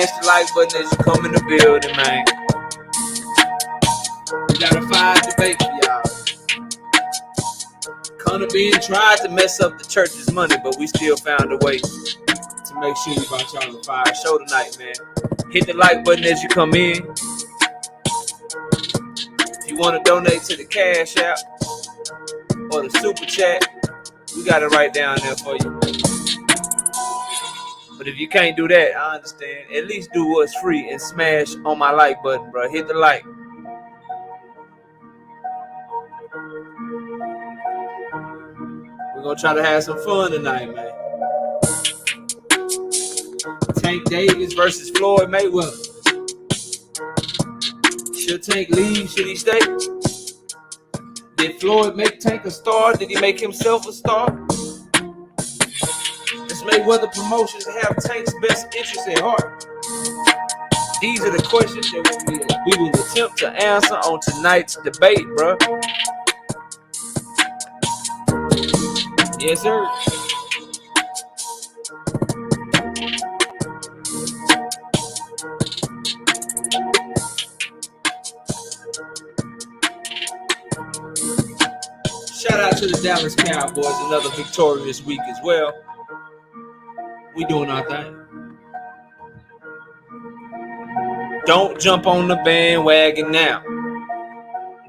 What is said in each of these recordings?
Smash the like button as you come in the building, man. We got a fire debate for y'all. Connor Benn tried to mess up the church's money, but we still found a way to make sure we brought y'all a fire show tonight, man. Hit the like button as you come in. If you want to donate to the CashAapp or the Super Chat, we got it right down there for you. But if you can't do that, I understand. At least do what's free and smash on my like button, bro. Hit the like. We're going to try to have some fun tonight, man. Tank Davis versus Floyd Mayweather. Should Tank leave? Should he stay? Did Floyd make Tank a star? Did he make himself a star? Does Mayweather Promotions have Tank's best interest at heart? These are the questions that we will attempt to answer on tonight's debate, bro. Yes, sir. Shout out to the Dallas Cowboys, another victorious week as well. We doing our thing. Don't jump on the bandwagon now.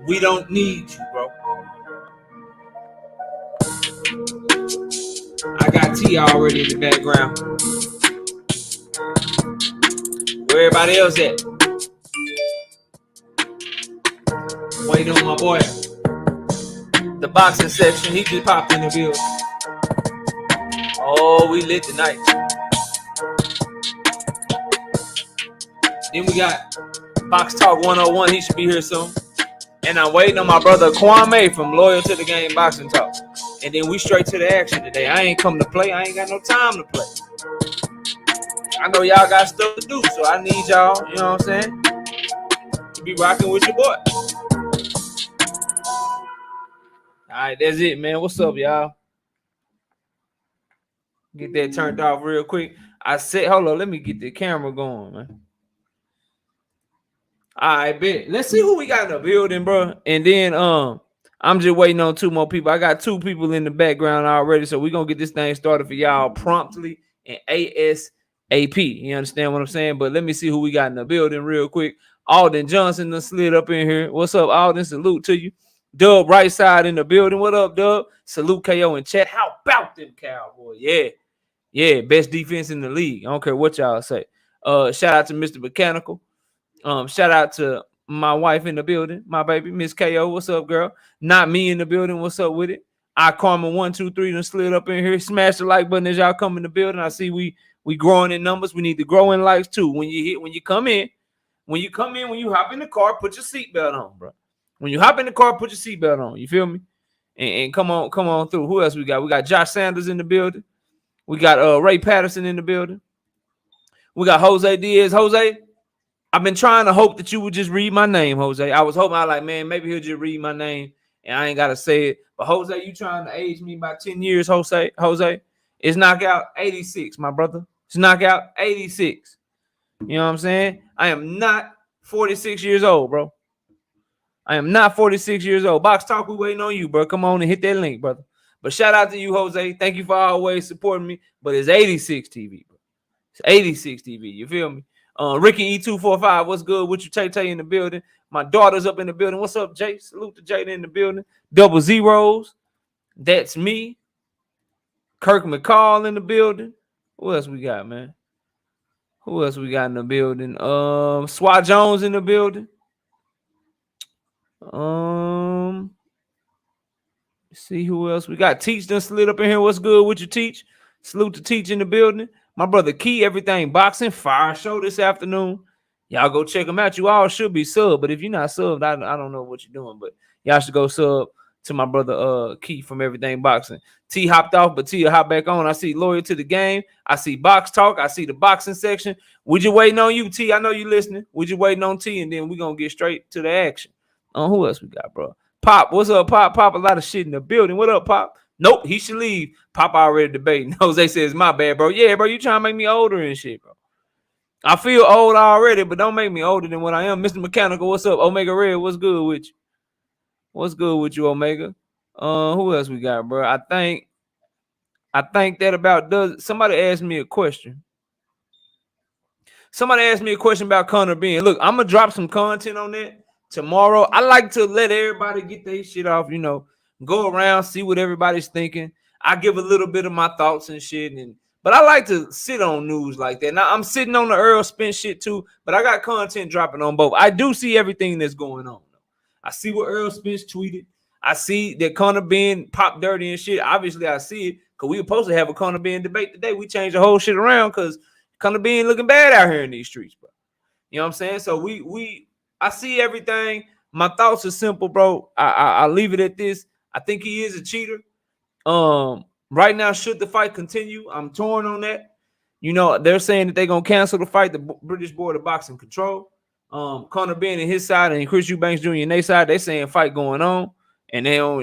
We don't need you, bro. I got T already in the background. Where everybody else at? Waiting on my boy. The boxing section, he just popped in the building. Oh, we lit tonight. Then we got Box Talk 101. He should be here soon. And I'm waiting on my brother Kwame from Loyal to the Game Boxing Talk. And then we straight to the action today. I ain't come to play. I ain't got no time to play. I know y'all got stuff to do, so I need y'all, you know what I'm saying, to be rocking with your boy. All right, that's it, man. What's up, y'all? Get that turned off real quick. I said, hold on, let me get the camera going, man. All right, bet. Let's see who we got in the building, bro. And then I'm just waiting on two more people. I got two people in the background already, so we're gonna get this thing started for y'all promptly and ASAP. You understand what I'm saying? But let me see who we got in the building real quick. Alden Johnson done slid up in here. What's up, Alden? Salute to you. Dub right side in the building. What up, Dub? Salute KO in chat. How about them Cowboys? Yeah, best defense in the league. I don't care what y'all say. Shout out to Mr. Mechanical. Shout out to my wife in the building, my baby, Miss KO. What's up, girl? Not me in the building. What's up with it? I Karma 123 done slid up in here. Smash the like button as y'all come in the building. I see we growing in numbers. We need to grow in likes too. When you come in, when you hop in the car, put your seatbelt on, bro. When you hop in the car, put your seatbelt on. You feel me? And come on through. Who else we got? We got Josh Sanders in the building. We got Ray Patterson in the building. We got Jose Diaz. Jose, I've been trying to hope that you would just read my name, Jose. I was hoping, man, maybe he'll just read my name and I ain't got to say it. But Jose, you trying to age me by 10 years, Jose. It's knockout 86, my brother. It's knockout 86. You know what I'm saying? I am not 46 years old, bro. I am not 46 years old. Box Talk, we waiting on you, bro. Come on and hit that link, brother. But shout out to you, Jose. Thank you for always supporting me. But it's 86 TV, bro. It's 86 TV. You feel me? Ricky E245, what's good with you? Tay in the building. My daughter's up in the building. What's up, Jay? Salute to Jada in the building. Double Zeros. That's me. Kirk McCall in the building. Who else we got, man? Who else we got in the building? Swat Jones in the building. See who else we got. Teach done slid up in here. What's good with you, Teach? Salute to Teach in the building. My brother Key, Everything Boxing, fire show this afternoon. Y'all go check them out. You all should be subbed, but if you're not subbed, I don't know what you're doing, but y'all should go sub to my brother Key from Everything Boxing. T hopped off, but T will hop back on. I see Loyal to the Game. I see Box Talk. I see the boxing section. We just waiting on you, T. I know you listening. We just waiting on T, and then we're going to get straight to the action. Who else we got, bro? Pop, what's up, Pop? Pop, a lot of shit in the building. What up, Pop? Nope, he should leave. Pop already debating. Jose says, my bad, bro. Yeah, bro, you trying to make me older and shit, bro. I feel old already, but don't make me older than what I am. Mr. Mechanical, what's up? Omega Red, what's good with you? What's good with you, Omega? Who else we got, bro? I think that about does. Somebody asked me a question. Somebody asked me a question about Connor Benn. Look, I'm gonna drop some content on that tomorrow. I like to let everybody get their shit off, go around, see what everybody's thinking. I give a little bit of my thoughts and shit, but I like to sit on news like that. Now I'm sitting on the Earl Spence shit too, but I got content dropping on both. I do see everything that's going on. I see what Earl Spence tweeted. I see that Connor Benn popped dirty and shit. Obviously, I see it because we were supposed to have a Connor Benn debate today. We changed the whole shit around because Connor Benn looking bad out here in these streets, bro. You know what I'm saying? So I see everything. My thoughts are simple, bro. I leave it at this. I think he is a cheater. Right now, should the fight continue? I'm torn on that. They're saying that they're gonna cancel the fight. The British Board of Boxing Control. Conor Benn and his side and Chris Eubanks Jr. and their side, they saying fight going on, and they don't,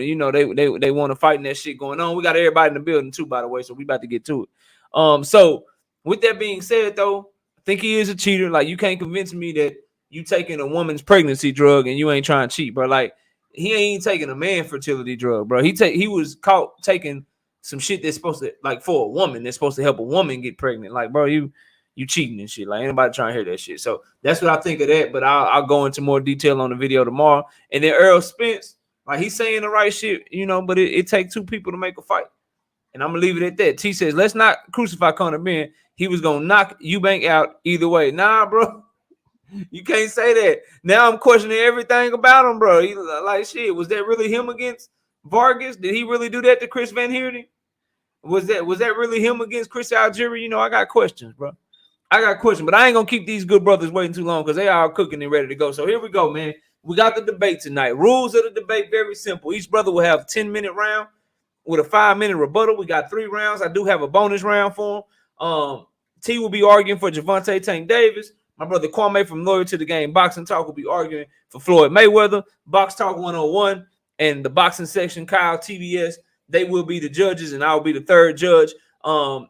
they want to fight in that shit going on. We got everybody in the building too, by the way, so we about to get to it. So with that being said, though, I think he is a cheater. Like, you can't convince me that you taking a woman's pregnancy drug and you ain't trying to cheat, bro. Like, he ain't taking a man fertility drug, bro. He was caught taking some shit that's supposed to, like, for a woman, that's supposed to help a woman get pregnant. Like, bro, you cheating and shit. Like, anybody trying to hear that shit. So that's what I think of that. But I'll go into more detail on the video tomorrow. And then Earl Spence, like, he's saying the right shit, but it takes two people to make a fight. And I'm gonna leave it at that. T says, let's not crucify Conor Benn. He was gonna knock Eubank out either way. Nah, bro. You can't say that. Now I'm questioning everything about him, bro. He like, shit. Was that really him against Vargas? Did he really do that to Chris Van Heerden? Was that really him against Chris Algieri? I got questions, bro. I got questions, but I ain't gonna keep these good brothers waiting too long because they are cooking and ready to go. So here we go, man. We got the debate tonight. Rules of the debate, very simple. Each brother will have a 10-minute round with a 5-minute rebuttal. We got 3 rounds. I do have a bonus round for him. T will be arguing for Gervonta Tank Davis. My brother Kwame from Loyal to the Game Boxing Talk will be arguing for Floyd Mayweather. Box Talk 101 and the boxing section, Kyle TBS, they will be the judges, and I'll be the third judge. And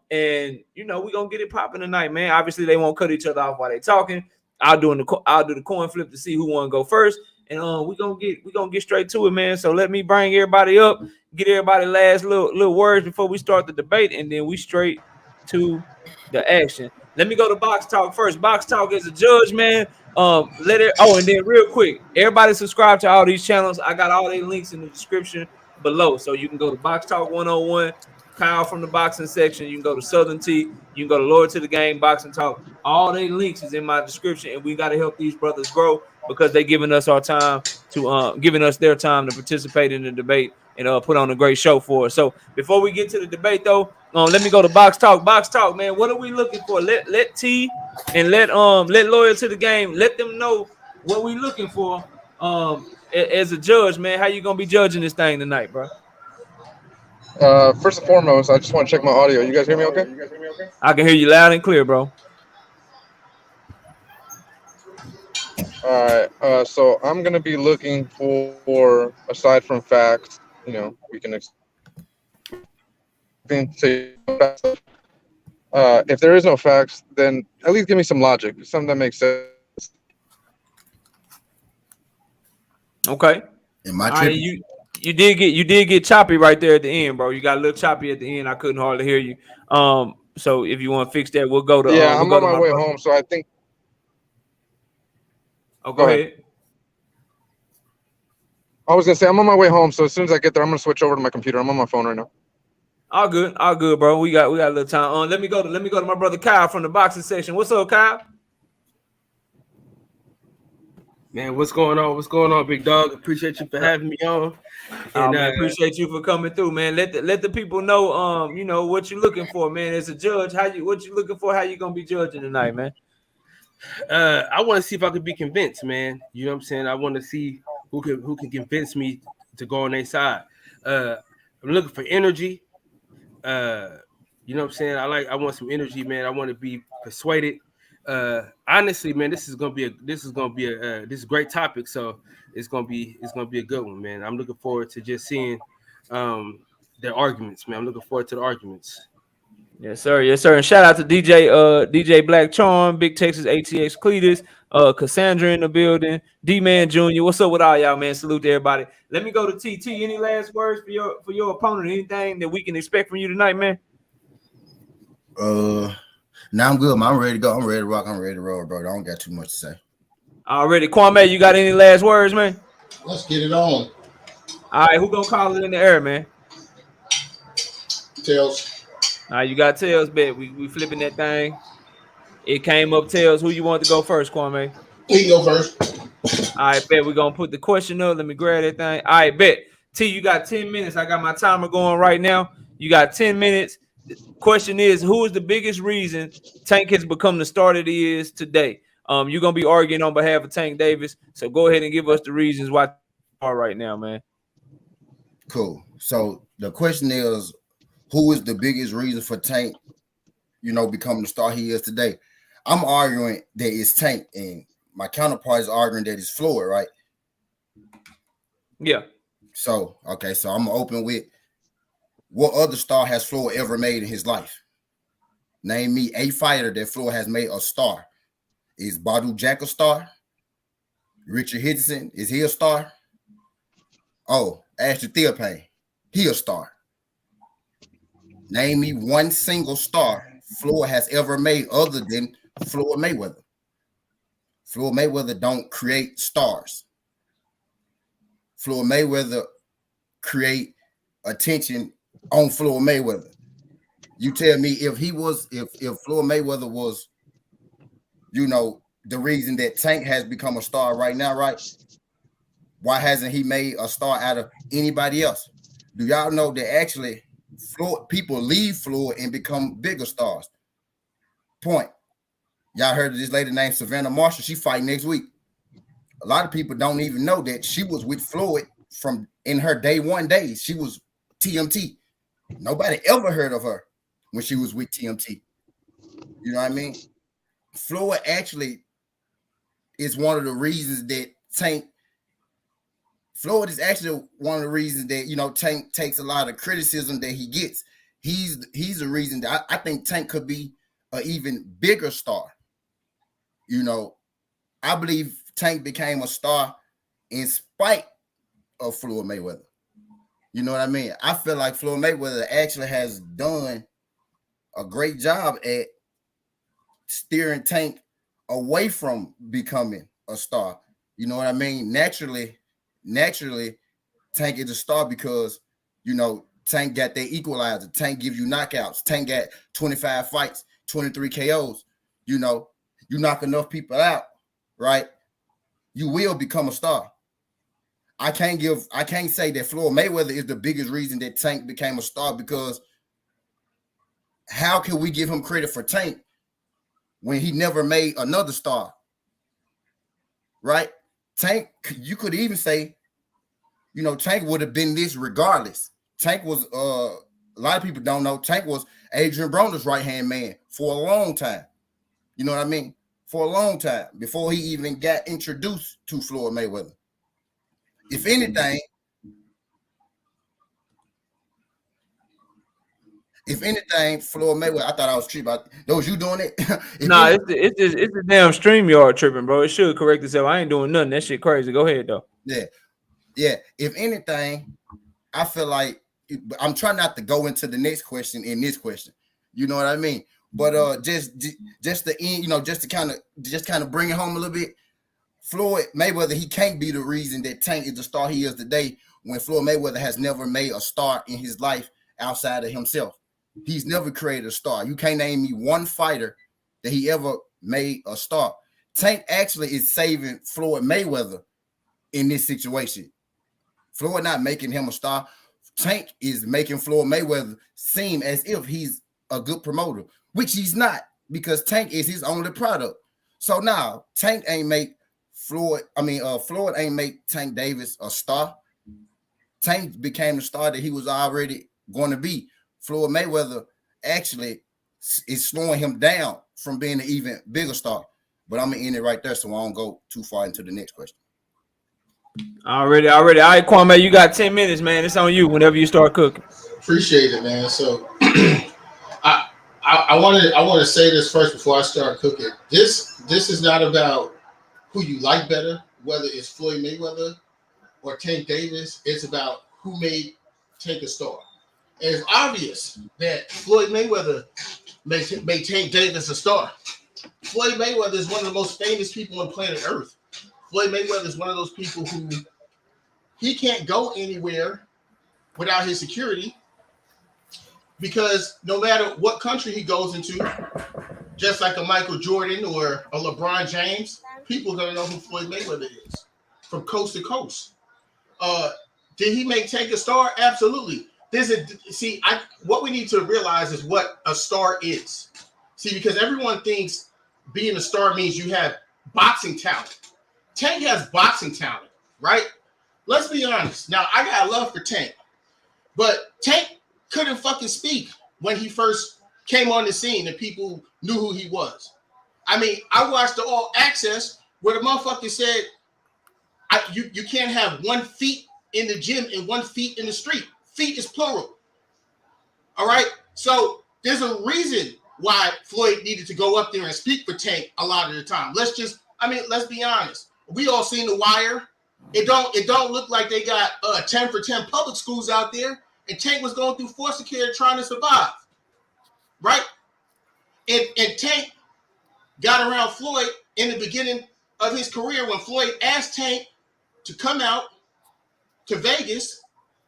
we're gonna get it popping tonight, man. Obviously, they won't cut each other off while they talking. I'll do the coin flip to see who want to go first. And we're gonna get straight to it, man. So let me bring everybody up, get everybody last little words before we start the debate, and then we straight to the action. Let me go to Box Talk first. Box Talk is a judge, man. And then real quick, everybody subscribe to all these channels. I got all their links in the description below. So you can go to Box Talk 101, Kyle from the boxing section. You can go to Southern T. You can go to Loyal to the Game Boxing Talk. All their links is in my description, and we got to help these brothers grow because they giving us their time to participate in the debate and put on a great show for us. So before we get to the debate, though, let me go to Box Talk. Box Talk, man. What are we looking for? Let T and let Loyal to the Game, let them know what we looking for. As a judge, man, how you gonna be judging this thing tonight, bro? First and foremost, I just want to check my audio. You guys hear me okay? I can hear you loud and clear, bro. All right. So I'm gonna be looking for, aside from facts, we can say if there is no facts, then at least give me some logic, something that makes sense. Okay. Am I tripping? You did get choppy right there at the end, bro. You got a little choppy at the end. I couldn't hardly hear you. So if you want to fix that, we'll go to I'm on my way home, so I think. Oh, go ahead. I was gonna say I'm on my way home, so as soon as I get there, I'm gonna switch over to my computer. I'm on my phone right now. All good, bro. We got a little time. Let me go to my brother Kyle from the boxing section. What's up, Kyle? Man, what's going on? What's going on, big dog? Appreciate you for having me on. And man, appreciate you for coming through, man. Let the people know, what you're looking for, man. As a judge, what you looking for? How you gonna be judging tonight, man? I want to see if I could be convinced, man. You know what I'm saying? I want to see who can convince me to go on their side. I'm looking for energy. You know what I'm saying? I want some energy, man. I want to be persuaded. Honestly, man, this is a great topic, so it's gonna be a good one, man. I'm looking forward to just seeing their arguments, man. I'm looking forward to the arguments. Yes, sir. Yes, sir. And shout out to DJ Black Charm, Big Texas ATX Cletus, Cassandra in the building, D-Man Jr. What's up with all y'all, man? Salute to everybody. Let me go to TT. Any last words for your opponent? Anything that we can expect from you tonight, man? Now I'm good, man. I'm ready to go. I'm ready to rock. I'm ready to roll, bro. I don't got too much to say. Already. Kwame, you got any last words, man? Let's get it on. All right, who gonna call it in the air, man? Tails. All right, you got Tails, bet. We flipping that thing. It came up Tails. Who you want to go first, Kwame? He can go first. All right, bet. We're gonna put the question up. Let me grab that thing. All right, bet. T, you got 10 minutes. I got my timer going right now. You got 10 minutes. The question is, who is the biggest reason Tank has become the star that he is today? You're gonna be arguing on behalf of Tank Davis. So go ahead and give us the reasons why you are right now, man. Cool. So the question is, who is the biggest reason for Tank, becoming the star he is today? I'm arguing that it's Tank, and my counterpart is arguing that it's Floyd, right? Yeah. So, okay, so I'm open with what other star has Floyd ever made in his life? Name me a fighter that Floyd has made a star. Is Badu Jack a star? Richard Henderson, is he a star? Oh, Ashley Theopane, he a star. Name me one single star Floyd has ever made other than Floyd Mayweather. Floyd Mayweather don't create stars. Floyd Mayweather create attention on Floyd Mayweather. You tell me if Floyd Mayweather was, the reason that Tank has become a star right now, right? Why hasn't he made a star out of anybody else? Do y'all know that actually people leave Floyd and become bigger stars? Point. Y'all heard of this lady named Savannah Marshall? She fight next week. A lot of people don't even know that she was with Floyd from in her day one days. She was TMT. Nobody ever heard of her when she was with TMT. You know what I mean? Floyd actually is one of the reasons that Floyd is actually one of the reasons that, Tank takes a lot of criticism that he gets. He's the reason that I think Tank could be an even bigger star. I believe Tank became a star in spite of Floyd Mayweather. You know what I mean? I feel like Floyd Mayweather actually has done a great job at steering Tank away from becoming a star. You know what I mean? Naturally, Tank is a star because, Tank got that equalizer. Tank gives you knockouts. Tank got 25 fights, 23 KOs. You knock enough people out, right? You will become a star. I can't say that Floyd Mayweather is the biggest reason that Tank became a star, because how can we give him credit for Tank when he never made another star? Right? Tank, you could even say, Tank would have been this regardless. Tank was, a lot of people don't know, Tank was Adrian Broner's right-hand man for a long time. You know what I mean? For a long time, before he even got introduced to Floyd Mayweather. If anything, Floyd Mayweather, I thought I was tripping. That was you doing it? Nah, it's the damn StreamYard tripping, bro. It should correct itself. I ain't doing nothing. That shit crazy. Go ahead, though. Yeah. If anything, I feel like I'm trying not to go into the next question in this question. You know what I mean? But just to end, just to kind of bring it home a little bit. Floyd Mayweather, he can't be the reason that Tank is the star he is today, when Floyd Mayweather has never made a star in his life outside of himself. He's never created a star. You can't name me one fighter that he ever made a star. Tank actually is saving Floyd Mayweather in this situation. Floyd not making him a star. Tank is making Floyd Mayweather seem as if he's a good promoter, which he's not, because Tank is his only product. So now Tank ain't make Floyd ain't make Tank Davis a star. Tank became the star that he was already going to be. Floyd Mayweather actually is slowing him down from being an even bigger star. But I'm gonna end it right there, so I don't go too far into the next question. Already. All right, Kwame, you got 10 minutes, man. It's on you whenever you start cooking. Appreciate it, man. So I want to say this first before I start cooking. This is not about who you like better, whether it's Floyd Mayweather or Tank Davis. It's about who made Tank a star. And it's obvious that Floyd Mayweather made Tank Davis a star. Floyd Mayweather is one of the most famous people on planet Earth. Floyd Mayweather is one of those people who he can't go anywhere without his security, because no matter what country he goes into, just like a Michael Jordan or a LeBron James, people are going to know who Floyd Mayweather is from coast to coast. Did he make Tank a star? Absolutely. What we need to realize is what a star is. See, because everyone thinks being a star means you have boxing talent. Tank has boxing talent, right? Let's be honest. Now, I got love for Tank, but Tank couldn't fucking speak when he first came on the scene and people knew who he was. I mean, I watched the All Access where the motherfucker said, you can't have 1 feet in the gym and 1 feet in the street. Feet is plural. All right? So there's a reason why Floyd needed to go up there and speak for Tank a lot of the time. Let's be honest. We all seen The Wire. It don't look like they got 10 for 10 public schools out there, and Tank was going through foster care trying to survive. Right? And Tank got around Floyd in the beginning of his career when Floyd asked Tank to come out to Vegas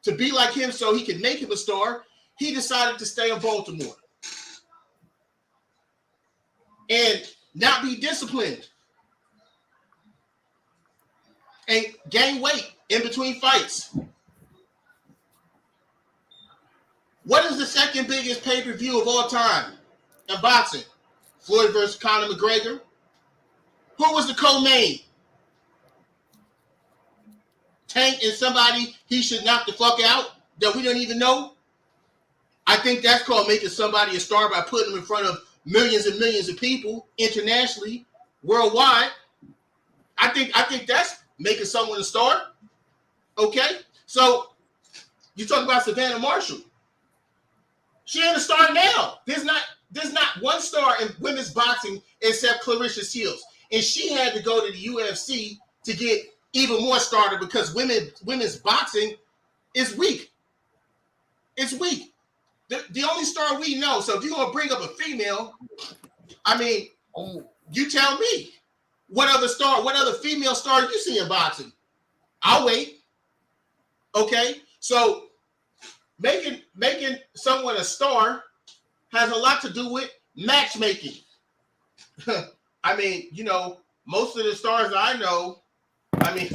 to be like him so he could make him a star. He decided to stay in Baltimore and not be disciplined and gain weight in between fights. What is the second biggest pay-per-view of all time in boxing? Floyd versus Conor McGregor. Who was the co-main? Tank and somebody he should knock the fuck out that we don't even know. I think that's called making somebody a star by putting them in front of millions and millions of people internationally, worldwide. I think that's making someone a star. Okay? So you talk about Savannah Marshall. She ain't a star now. There's not one star in women's boxing except Clarissa Shields. And she had to go to the UFC to get even more started because women's boxing is weak. It's weak. The only star we know, so if you're going to bring up a female, I mean, you tell me. What other female star you see in boxing? I'll wait. Okay? So making someone a star has a lot to do with matchmaking. I mean, most of the stars I know, I mean,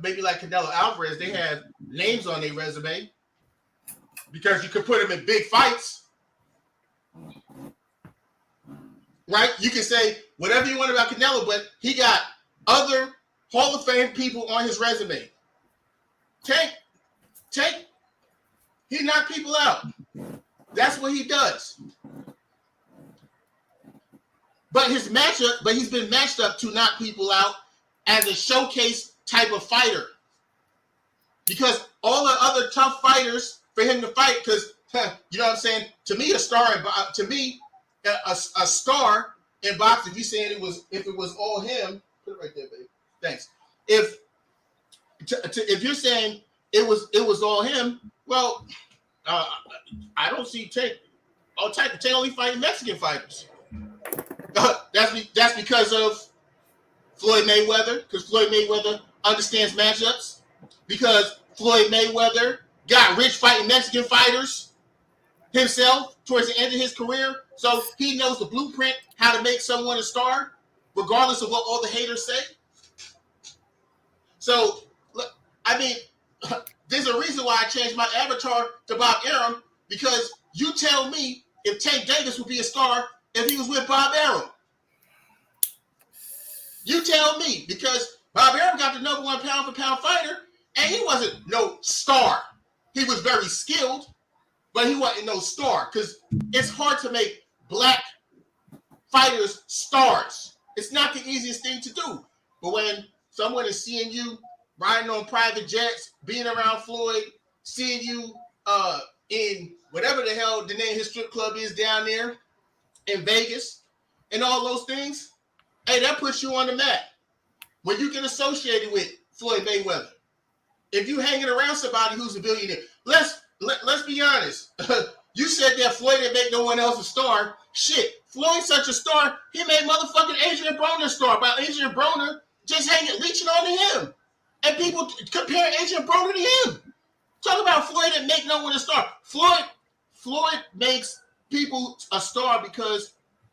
maybe like Canelo Alvarez, they have names on their resume because you could put them in big fights. Right? You can say whatever you want about Canelo, but he got other Hall of Fame people on his resume. Tank, he knocked people out. That's what he does. But he's been matched up to knock people out as a showcase type of fighter. Because all the other tough fighters for him to fight, because you know what I'm saying? To me, a star in boxing, if you saying if it was all him, put it right there, baby. Thanks. If you're saying it was all him, well, I don't see Tank. Tank only fighting Mexican fighters. That's because of Floyd Mayweather, because Floyd Mayweather understands matchups, because Floyd Mayweather got rich fighting Mexican fighters himself towards the end of his career, so he knows the blueprint how to make someone a star, regardless of what all the haters say. So, I mean, there's a reason why I changed my avatar to Bob Arum, because you tell me if Tank Davis would be a star if he was with Bob Arum. You tell me, because Bob Arum got the number 1 pound-for-pound fighter, and he wasn't no star. He was very skilled, but he wasn't no star, because it's hard to make black fighters stars. It's not the easiest thing to do. But when someone is seeing you riding on private jets, being around Floyd, seeing you in whatever the hell the name of his strip club is down there in Vegas, and all those things, hey, that puts you on the map. When you get associated with Floyd Mayweather, if you hanging around somebody who's a billionaire, let's be honest. You said that Floyd didn't make no one else a star. Shit, Floyd's such a star, he made motherfucking Adrian Broner a star by Adrian Broner just leeching on to him. And people compare Adrian Broner to him. Talk about Floyd that make no one a star. Floyd makes people a star because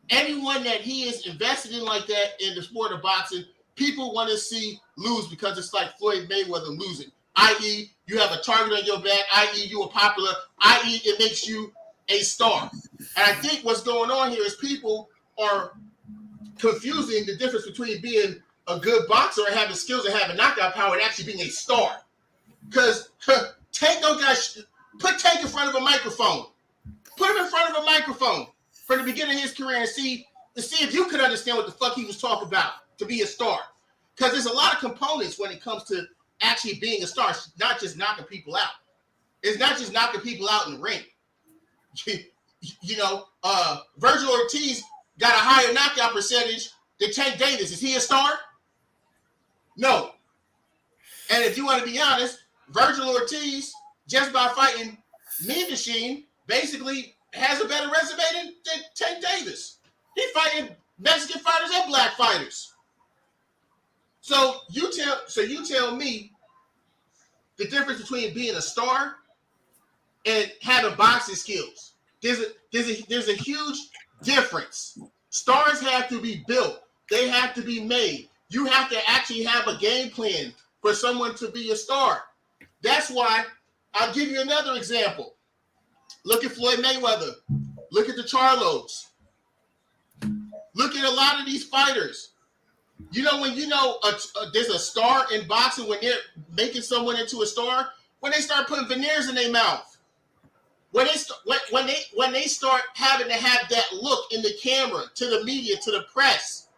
anyone that he is invested in like that in the sport of boxing, people want to see lose because it's like Floyd Mayweather losing. I.e., you have a target on your back. I.e., you are popular. I.e., it makes you a star. And I think what's going on here is people are confusing the difference between being a good boxer and having skills and having knockout power and actually being a star. Because Tank don't got put Tank in front of a microphone. Put him in front of a microphone from the beginning of his career and see if you could understand what the fuck he was talking about to be a star. Because there's a lot of components when it comes to actually being a star, not just knocking people out. It's not just knocking people out in the ring. Virgil Ortiz got a higher knockout percentage than Tank Davis. Is he a star? No. And if you want to be honest, Virgil Ortiz, just by fighting Mean Machine, basically has a better resume than Tank Davis. He's fighting Mexican fighters and black fighters. So you tell me the difference between being a star and having boxing skills. There's a huge difference. Stars have to be built. They have to be made. You have to actually have a game plan for someone to be a star. That's why I'll give you another example. Look at Floyd Mayweather. Look at the Charlos. Look at a lot of these fighters. You know, when there's a star in boxing, when they're making someone into a star, when they start putting veneers in their mouth, when they start having to have that look in the camera, to the media, to the press,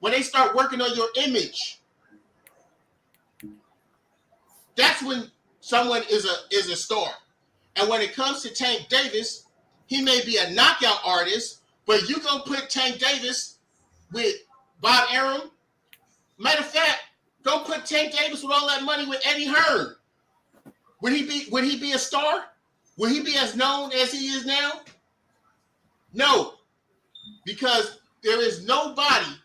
when they start working on your image, that's when someone is a star. And when it comes to Tank Davis, he may be a knockout artist, but you gonna put Tank Davis with Bob Arum. Matter of fact, go put Tank Davis with all that money with Eddie Hearn. Would he be a star? Will he be as known as he is now? No, because there is nobody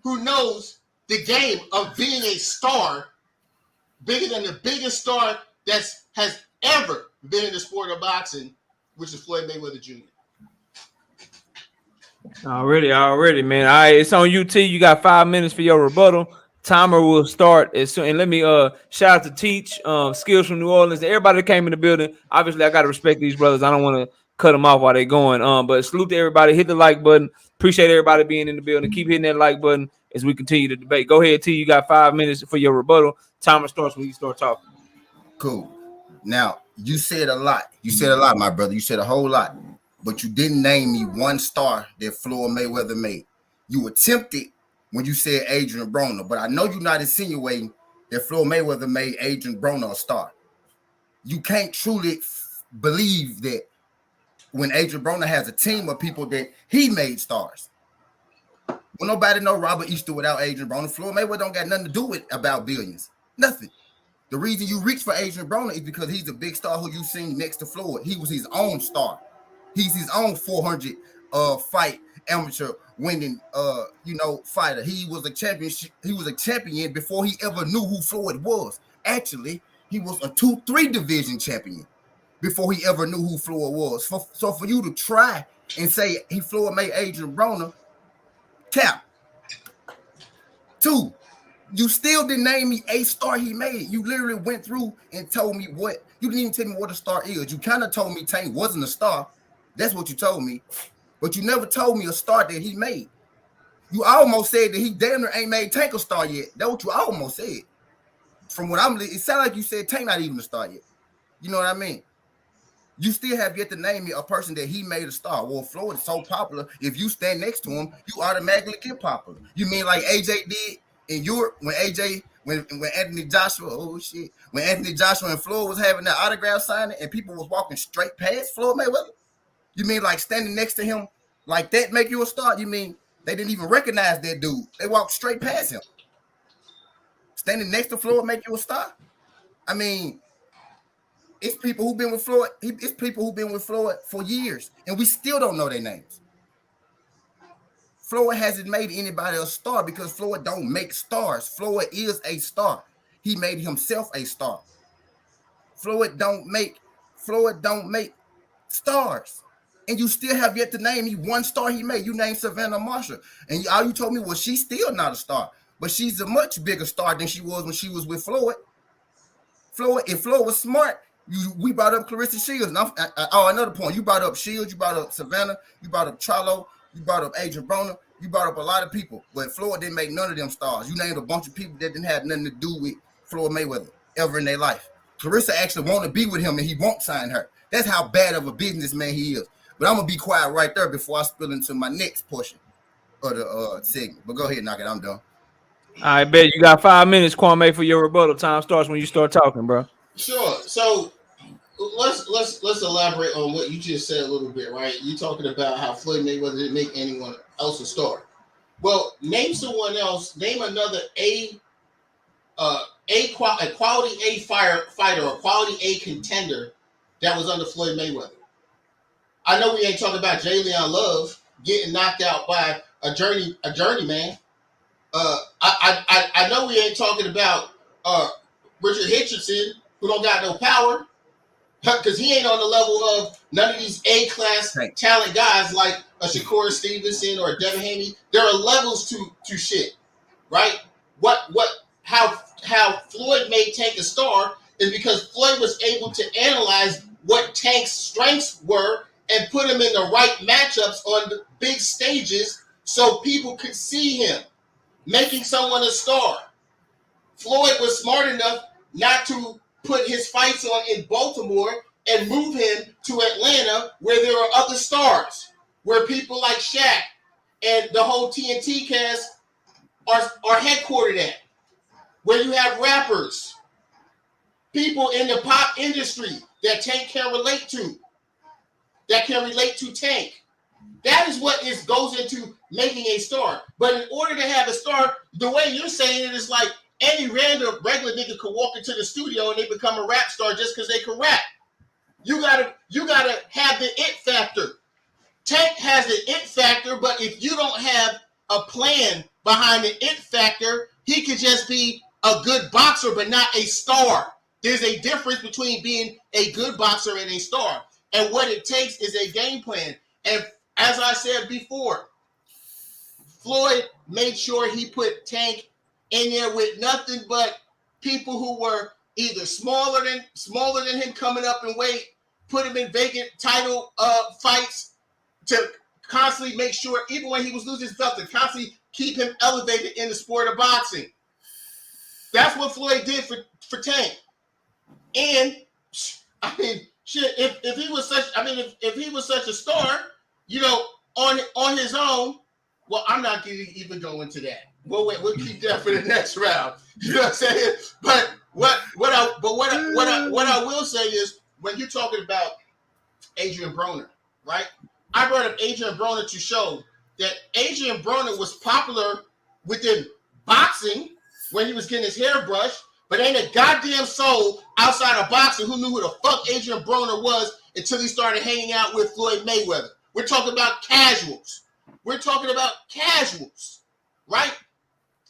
who knows the game of being a star bigger than the biggest star that has ever been in the sport of boxing, which is Floyd Mayweather Jr. Already, man. All right, it's on you, T. You got 5 minutes for your rebuttal. Timer will start as soon. And let me shout out to Teach, Skills from New Orleans. Everybody that came in the building. Obviously, I gotta respect these brothers. I don't want to cut them off while they're going. But salute to everybody. Hit the like button. Appreciate everybody being in the building. Keep hitting that like button as we continue the debate. Go ahead, T. You got 5 minutes for your rebuttal. Timer starts when you start talking. Cool. Now, you said a lot. You said a lot, my brother. You said a whole lot. But you didn't name me one star that Floyd Mayweather made. You attempted when you said Adrian Broner, but I know you're not insinuating that Floyd Mayweather made Adrian Broner a star. You can't truly believe that when Adrian Broner has a team of people that he made stars. Well, nobody know Robert Easter without Adrian Broner. Floyd Mayweather don't got nothing to do with about billions. Nothing. The reason you reach for Adrian Broner is because he's a big star who you seen next to Floyd. He was his own star. He's his own 400 fight amateur winning fighter. He was a championship. He was a champion before he ever knew who Floyd was. Actually, he was a 2-3 division champion before he ever knew who Floyd was. So for you to try and say Floyd made Adrian Broner, cap. 2, you still didn't name me a star he made. You literally went through and told me what. You didn't even tell me what a star is. You kind of told me Tank wasn't a star. That's what you told me. But you never told me a star that he made. You almost said that he damn near ain't made Tank a star yet. That's what you almost said. From what it sounded like you said Tank not even a star yet. You know what I mean? You still have yet to name me a person that he made a star. Well, Floyd is so popular. If you stand next to him, you automatically get popular. You mean like AJ did in Europe when AJ when Anthony Joshua, when Anthony Joshua and Floyd was having that autograph signing and people was walking straight past Floyd Mayweather? You mean like standing next to him like that make you a star? You mean they didn't even recognize that dude? They walked straight past him. Standing next to Floyd make you a star? I mean, it's people who've been with Floyd. It's people who've been with Floyd for years, and we still don't know their names. Floyd hasn't made anybody a star because Floyd don't make stars. Floyd is a star. He made himself a star. Floyd don't make stars. And you still have yet to name me one star he made. You named Savannah Marshall. And all you told me was she's still not a star. But she's a much bigger star than she was when she was with Floyd. If Floyd was smart, we brought up Clarissa Shields. And another point. You brought up Shields. You brought up Savannah. You brought up Charlo. You brought up Adrian Broner. You brought up a lot of people. But Floyd didn't make none of them stars. You named a bunch of people that didn't have nothing to do with Floyd Mayweather ever in their life. Clarissa actually want to be with him and he won't sign her. That's how bad of a businessman he is. But I'm going to be quiet right there before I spill into my next portion of the segment. But go ahead, knock it. I'm done. I bet you got 5 minutes, Kwame, for your rebuttal. Time starts when you start talking, bro. Sure. So let's elaborate on what you just said a little bit, right? You talking about how Floyd Mayweather didn't make anyone else a star. Well, name someone else. Name another quality A fighter or quality A contender that was under Floyd Mayweather. I know we ain't talking about Jalen Love getting knocked out by a journeyman. I know we ain't talking about Richard Hitcherson, who don't got no power, because he ain't on the level of none of these A-class talent guys like a Shakur Stevenson or a Devin Haney. There are levels to shit, right? How Floyd made Tank a star is because Floyd was able to analyze what Tank's strengths were and put him in the right matchups on the big stages so people could see him, making someone a star. Floyd was smart enough not to put his fights on in Baltimore and move him to Atlanta where there are other stars, where people like Shaq and the whole TNT cast are headquartered at, where you have rappers, people in the pop industry that Tank can relate to, Tank. That is what goes into making a star. But in order to have a star, the way you're saying it is like any random regular nigga could walk into the studio and they become a rap star just because they can rap. You gotta have the it factor. Tank has the it factor, but if you don't have a plan behind the it factor, he could just be a good boxer, but not a star. There's a difference between being a good boxer and a star. And what it takes is a game plan. And as I said before, Floyd made sure he put Tank in there with nothing but people who were either smaller than him coming up in weight, put him in vacant title fights to constantly make sure, even when he was losing his belt, to constantly keep him elevated in the sport of boxing. That's what Floyd did for Tank. And I mean, shit, if he was such a star, you know, on his own, well, I'm not going to even go into that. We'll keep that for the next round. You know what I'm saying? But what I will say is, when you're talking about Adrian Broner, right? I brought up Adrian Broner to show that Adrian Broner was popular within boxing when he was getting his hair brushed, but ain't a goddamn soul outside of boxing who knew who the fuck Adrian Broner was until he started hanging out with Floyd Mayweather. We're talking about casuals. Right?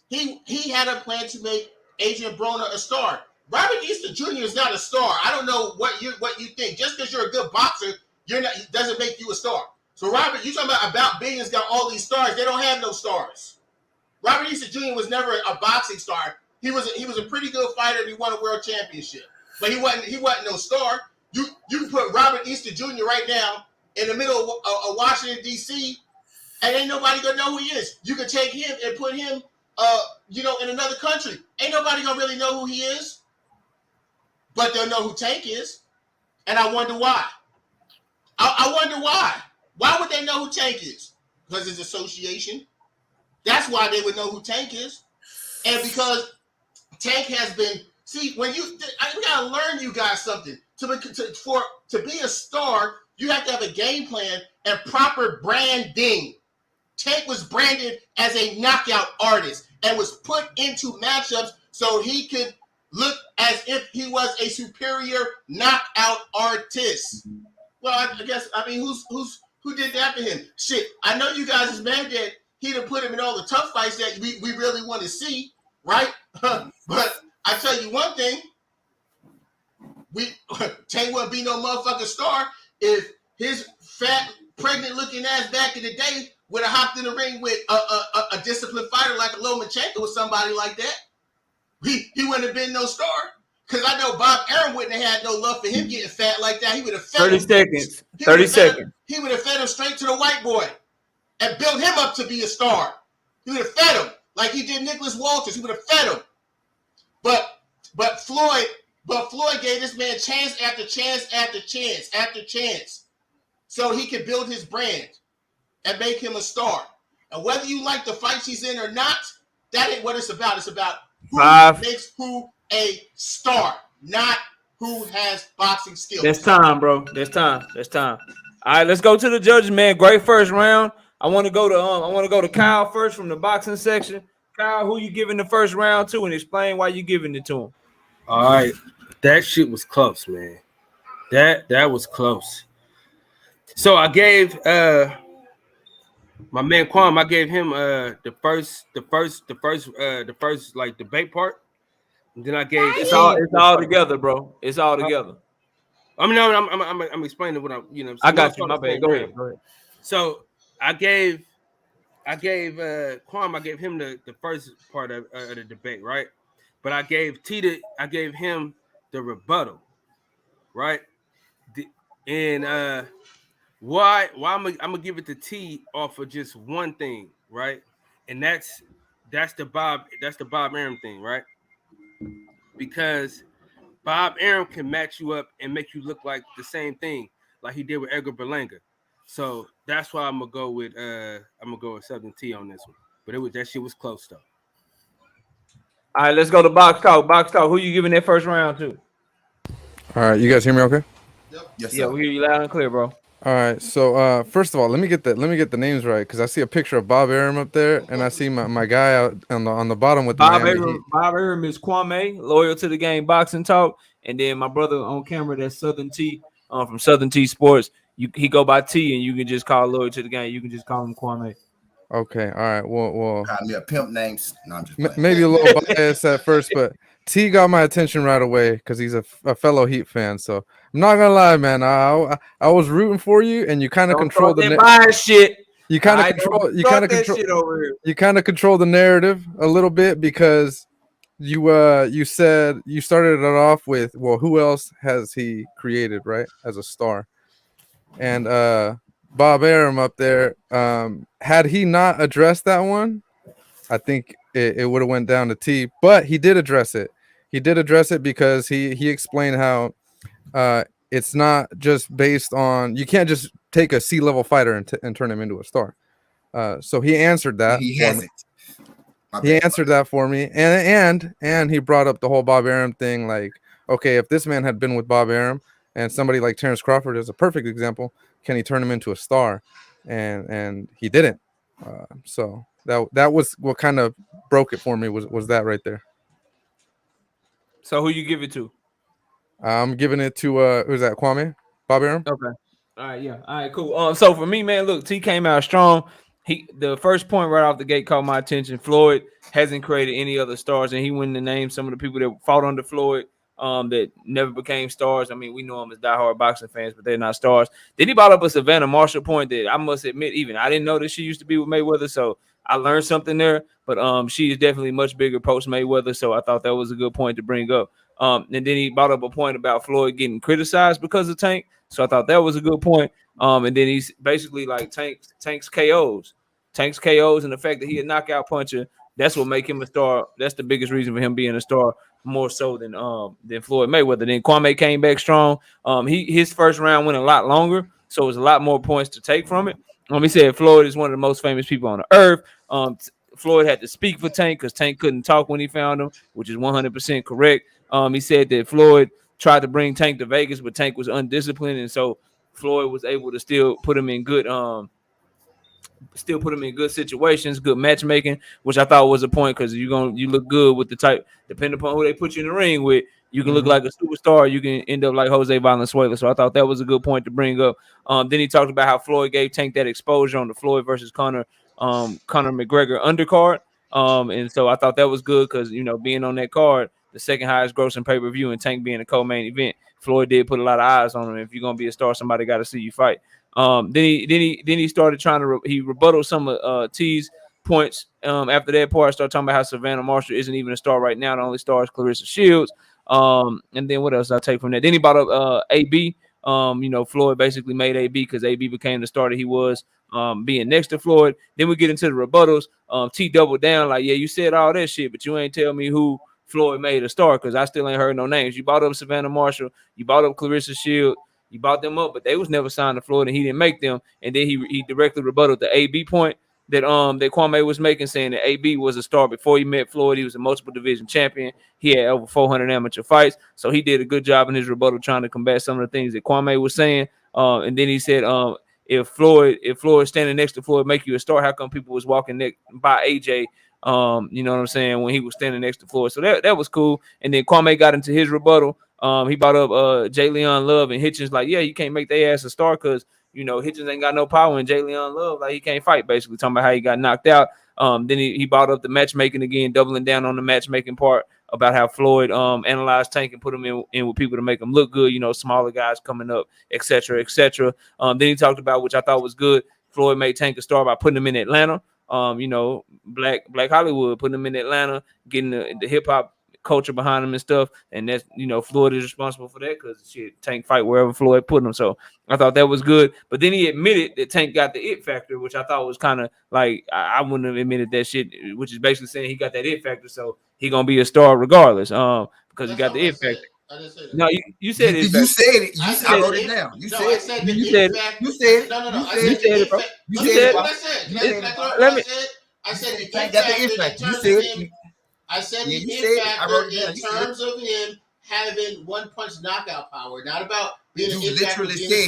He had a plan to make Adrian Broner a star. Robert Easter Jr. is not a star. I don't know what you think. Just because you're a good boxer, doesn't make you a star. So Robert, you talking about Billions got all these stars. They don't have no stars. Robert Easter Jr. was never a boxing star. He was a pretty good fighter and he won a world championship. But he wasn't no star. You can put Robert Easter Jr. right now in the middle of Washington, D.C., and ain't nobody gonna know who he is. You could take him and put him in another country. Ain't nobody gonna really know who he is. But they'll know who Tank is. And I wonder why. I wonder why. Why would they know who Tank is? Because it's association. That's why they would know who Tank is. And because Tank has been. See, when we gotta learn you guys something. To be a star, you have to have a game plan and proper branding. Tank was branded as a knockout artist and was put into matchups so he could look as if he was a superior knockout artist. Well, I guess who did that for him? Shit, I know you guys is mad that he done put him in all the tough fights that we really want to see, right? But I tell you one thing, Tank wouldn't be no motherfucking star if his fat, pregnant-looking ass back in the day would have hopped in the ring with a disciplined fighter like a Lomachenko or somebody like that. He wouldn't have been no star. Because I know Bob Arum wouldn't have had no love for him getting fat like that. He would have fed 30 him. seconds. 30 seconds. He would have fed him straight to the white boy and built him up to be a star. He would have fed him like he did Nicholas Walters. He would have fed him. But Floyd gave this man chance after chance after chance after chance so he could build his brand and make him a star. And whether you like the fights he's in or not, that ain't what it's about. It's about who makes who a star, not who has boxing skills. That's time, bro. That's time. All right, let's go to the judges, man. Great first round. I want to go to Kyle first from the boxing section. Kyle, who you giving the first round to, and explain why you giving it to him. All right, that shit was close, man. That was close. So I gave my man Kwame, I gave him the first like debate part. And then I gave it's all together, bro. It's all together. I mean, no, I'm explaining what I'm, I got you. My bad. Go ahead. So I gave Kwame, I gave him the first part of the debate, right? But I gave him the rebuttal, right? Why I'm gonna give it to T off of just one thing, right? And that's the Bob Arum thing, right? Because Bob Arum can match you up and make you look like the same thing, like he did with Edgar Berlanga. So that's why I'm gonna go with Southern T on this one. But that shit was close though. All right, let's go to box talk. Box talk. Who you giving that first round to? All right, you guys hear me okay? Yep. Yes, sir. Yeah, we hear you loud and clear, bro. All right, so first of all, let me get the names right because I see a picture of Bob Arum up there, and I see my guy out on the bottom with the Bob Arum is Kwame, loyal to the game, boxing talk, and then my brother on camera, that's Southern T, from Southern T Sports. He go by T, and you can just call loyal to the game. You can just call him Kwame. Okay, all right. Well, Got me a pimp name. No, I'm just playing. maybe a little biased at first, but T got my attention right away because he's a fellow Heat fan. So I'm not gonna lie, man. I was rooting for you, and you kind of control the bias shit. You kind of control the narrative a little bit because you said you started it off with, well, who else has he created, right, as a star? And Bob Arum up there, had he not addressed that one, I think it would have went down to T, but he did address it. He did address it because he explained how it's not just based on, you can't just take a C-level fighter and turn him into a star. So he answered that. He hasn't. He answered that for me, and he brought up the whole Bob Arum thing. Like, okay, if this man had been with Bob Arum and somebody like Terrence Crawford is a perfect example, can he turn him into a star? And he didn't. So that was what kind of broke it for me was that right there. So who you give it to? I'm giving it to who's that? Kwame? Bob Arum? Okay. All right, yeah. All right, cool. So for me, man, look, T came out strong. The first point right off the gate caught my attention. Floyd hasn't created any other stars, and he went to name some of the people that fought under Floyd that never became stars. I mean, we know them as diehard boxing fans, but they're not stars. Then he brought up a Savannah Marshall point that I must admit, even I didn't know that she used to be with Mayweather, so I learned something there. But she is definitely much bigger post Mayweather, so I thought that was a good point to bring up. And then he brought up a point about Floyd getting criticized because of Tank, so I thought that was a good point. And then he's basically like Tank's KOs, and the fact that he a knockout puncher, that's what make him a star. That's the biggest reason for him being a star, more so than Floyd Mayweather. Then Kwame came back strong. His first round went a lot longer, so it was a lot more points to take from it. He said Floyd is one of the most famous people on the earth. Floyd had to speak for Tank because Tank couldn't talk when he found him, which is 100% correct. He said that Floyd tried to bring Tank to Vegas, but Tank was undisciplined, and so Floyd was able to still put him in good situations, good matchmaking, which I thought was a point because you look good with the type, depending upon who they put you in the ring with. You can look like a superstar. You can end up like Jose Valenzuela. So I thought that was a good point to bring up. Then he talked about how Floyd gave Tank that exposure on the Floyd versus Conor McGregor undercard. And so I thought that was good because, being on that card, the second highest grossing pay-per-view, and Tank being a co-main event, Floyd did put a lot of eyes on him. If you're gonna be a star, somebody got to see you fight. Then he started trying to he rebutted some of T's points. After that part, I started talking about how Savannah Marshall isn't even a star right now. The only star is Clarissa Shields. And then what else I take from that? Then he brought up AB. Floyd basically made AB because AB became the star that he was, being next to Floyd. Then we get into the rebuttals. T doubled down like, yeah, you said all that shit, but you ain't tell me who Floyd made a star because I still ain't heard no names. You brought up Savannah Marshall. You brought up Clarissa Shields. You bought them up, but they was never signed to Floyd, and he didn't make them. And then he directly rebutted the AB point that Kwame was making, saying that AB was a star before he met Floyd. He was a multiple division champion. He had over 400 amateur fights, so he did a good job in his rebuttal trying to combat some of the things that Kwame was saying. And then he said, if Floyd standing next to Floyd make you a star, how come people was walking by AJ? You know what I'm saying, when he was standing next to Floyd. So that was cool. And then Kwame got into his rebuttal. He brought up Jay Leon Love and Hitchens, like, yeah, you can't make their ass a star because Hitchens ain't got no power, and Jay Leon Love, like, he can't fight, basically talking about how he got knocked out. Then he brought up the matchmaking again, doubling down on the matchmaking part about how Floyd analyzed Tank and put him in with people to make him look good, smaller guys coming up, etc. Then he talked about, which I thought was good, Floyd made Tank a star by putting him in Atlanta. Black Hollywood, putting him in Atlanta, getting the hip hop culture behind him and stuff, and that's Floyd is responsible for that because Tank fight wherever Floyd put him. So I thought that was good. But then he admitted that Tank got the it factor, which I thought was kind of like, I wouldn't have admitted that shit, which is basically saying he got that it factor, so he gonna be a star regardless. Because he got the it factor. I didn't say that. No, you said it. You said it. I wrote it down. You said said it. You said it. No. You said it, bro. You said what I said. I said the it got the it factor. You said it. I said the it factor in terms of him having one punch knockout power, not about being an it factor. Yeah,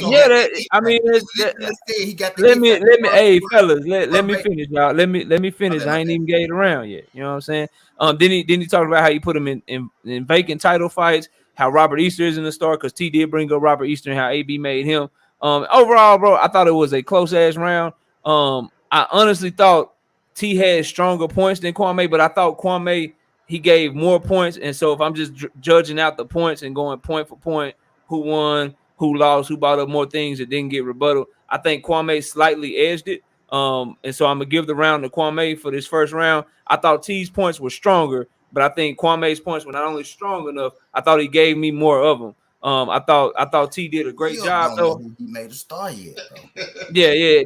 he got the let me hey fellas, let me finish, y'all. Let me finish. I ain't even get it around yet. You know what I'm saying? Then he talked about how he put him in vacant title fights, how Robert Easter isn't a star because T did bring up Robert Easter and how AB made him. Overall, bro, I thought it was a close ass round. I honestly thought T had stronger points than Kwame, but I thought Kwame, he gave more points. And so if I'm just judging out the points and going point for point, who won, who lost, who brought up more things that didn't get rebuttal, I think Kwame slightly edged it. And so I'm going to give the round to Kwame for this first round. I thought T's points were stronger, but I think Kwame's points were not only strong enough, I thought he gave me more of them. I thought T did a great job though. He made a star yet, though. Yeah.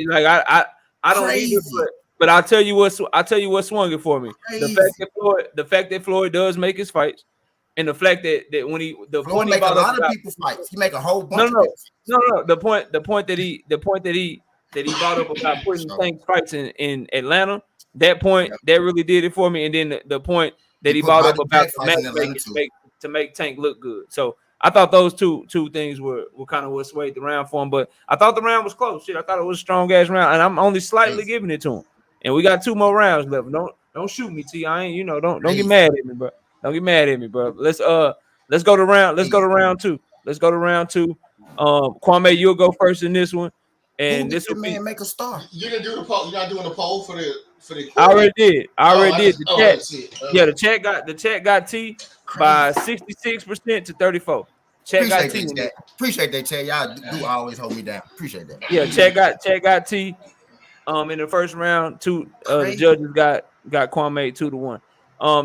Like I don't either, but I'll tell you what swung it for me. Crazy. The fact that Floyd does make his fights, and the fact that when Floyd make a lot of people fights. He make a whole bunch. No. The point that he brought up about putting Tank's fights in Atlanta. That point that really did it for me. And then the point that he brought up about the matchmaking to make Tank look good. So I thought those two things were kind of what swayed the round for him. But I thought the round was close. Shit, I thought it was a strong ass round, and I'm only slightly giving it to him. And we got 2 more rounds left. Don't shoot me, T. I ain't, don't get mad at me, bro. Don't get mad at me, bro. Let's go to round 2. Kwame, you'll go first in this one. And this will be make a star. You're gonna do the poll. You're not doing the poll for the. I already did. The chat got T by 66% to 34%. Chat got T. Appreciate that, chat. Y'all do always hold me down. Appreciate that. Yeah, chat got T. In the first round, the judges got Kwame 2-1.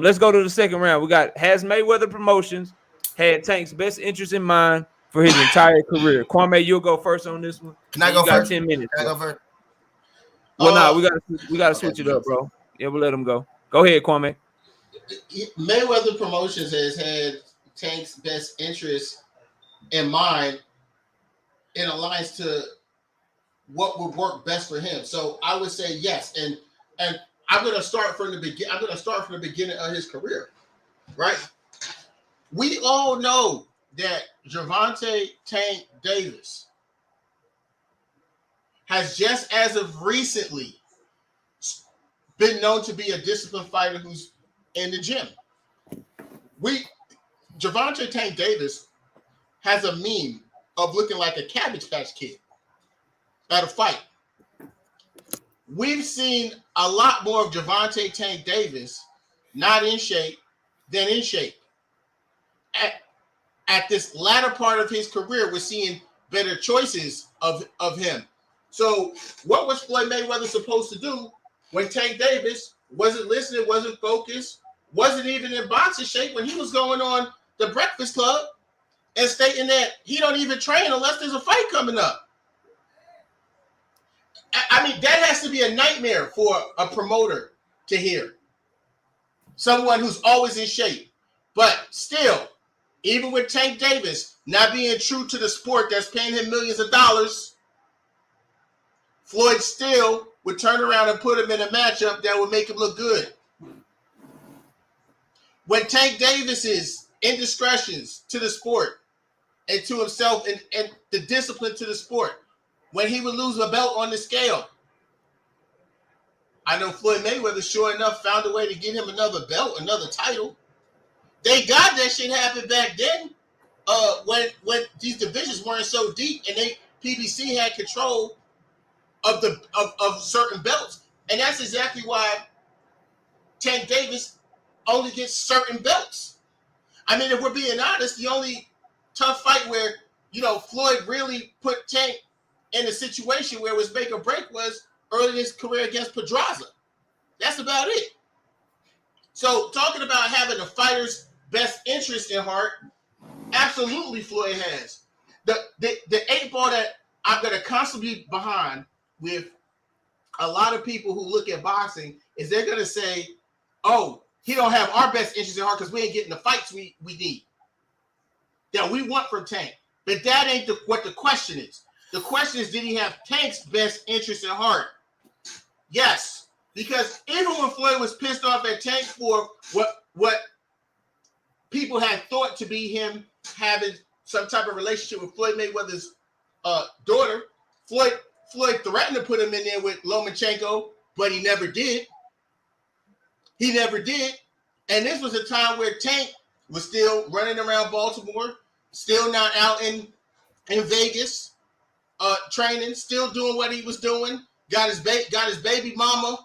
Let's go to the second round. We got Has Mayweather Promotions had Tank's best interest in mind for his entire career. Kwame, you'll go first on this one. Can I go first? 10 minutes. Can I go first? Well, we gotta switch it up, bro. Yeah, we'll let him go. Go ahead, Kwame. Mayweather Promotions has had Tank's best interest in mind and aligns to what would work best for him. So I would say yes. And I'm gonna start from the beginning. I'm gonna start from the beginning of his career, right? We all know that Gervonta Tank Davis has just as of recently been known to be a disciplined fighter who's in the gym. Gervonta Tank Davis has a meme of looking like a Cabbage Patch Kid at a fight. We've seen a lot more of Gervonta Tank Davis not in shape than in shape. At this latter part of his career, we're seeing better choices of him. So what was Floyd Mayweather supposed to do when Tank Davis wasn't listening, wasn't focused, wasn't even in boxing shape when he was going on the Breakfast Club and stating that he don't even train unless there's a fight coming up? I mean, that has to be a nightmare for a promoter to hear. Someone who's always in shape. But still, even with Tank Davis not being true to the sport that's paying him millions of dollars, Floyd still would turn around and put him in a matchup that would make him look good. When Tank Davis's indiscretions to the sport and to himself and the discipline to the sport, when he would lose a belt on the scale, I know Floyd Mayweather, sure enough, found a way to get him another belt, another title. Thank God that shit happened back then, when these divisions weren't so deep and PBC had control of certain belts. And that's exactly why Tank Davis only gets certain belts. I mean, if we're being honest, the only tough fight where, Floyd really put Tank in a situation where it was make or break was early in his career against Pedraza. That's about it. So talking about having a fighter's best interest in heart, absolutely Floyd has. The 8 ball that I'm going to constantly be behind with a lot of people who look at boxing is they're going to say, oh, he don't have our best interest in heart because we ain't getting the fights we need, that we want from Tank. But that ain't what the question is. The question is, did he have Tank's best interest in heart? Yes, because even when Floyd was pissed off at Tank for what people had thought to be him having some type of relationship with Floyd Mayweather's daughter, Floyd threatened to put him in there with Lomachenko, but he never did. He never did. And this was a time where Tank was still running around Baltimore, still not out in Vegas, training, still doing what he was doing. Got his baby mama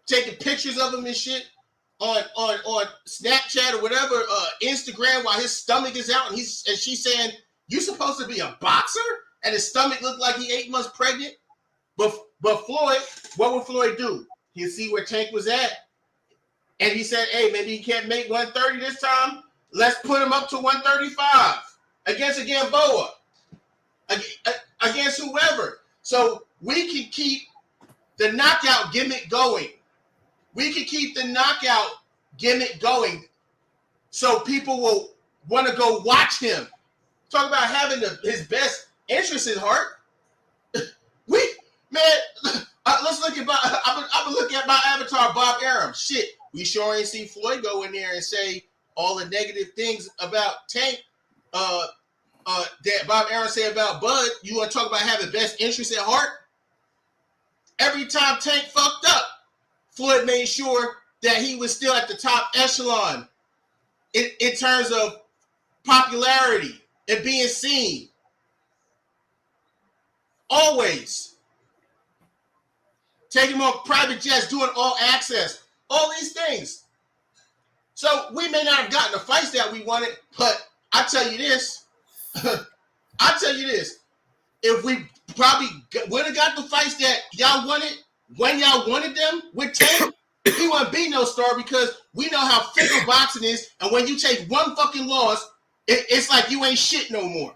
taking pictures of him and shit on Snapchat or whatever, Instagram, while his stomach is out and she's saying, "You supposed to be a boxer?" And his stomach looked like he 8 months pregnant. But Floyd, what would Floyd do? He'd see where Tank was at, and he said, "Hey, maybe he can't make 130 this time. Let's put him up to 135 against a Gamboa, against whoever." So we can keep the knockout gimmick going. We can keep the knockout gimmick going so people will want to go watch him. Talk about having his best interest in heart. Let's look at I'm gonna look at my avatar, Bob Arum. Shit, we sure ain't see Floyd go in there and say all the negative things about Tank. That Bob Arum said about Bud. You want to talk about having best interest at heart? Every time Tank fucked up, Floyd made sure that he was still at the top echelon in terms of popularity and being seen. Always. Taking him on private jets, doing all access, all these things. So we may not have gotten the fights that we wanted, but I tell you this, if we probably would have got the fights that y'all wanted when y'all wanted them with Tank, he wouldn't be no star, because we know how fickle boxing is, and when you take one fucking loss, it's like you ain't shit no more.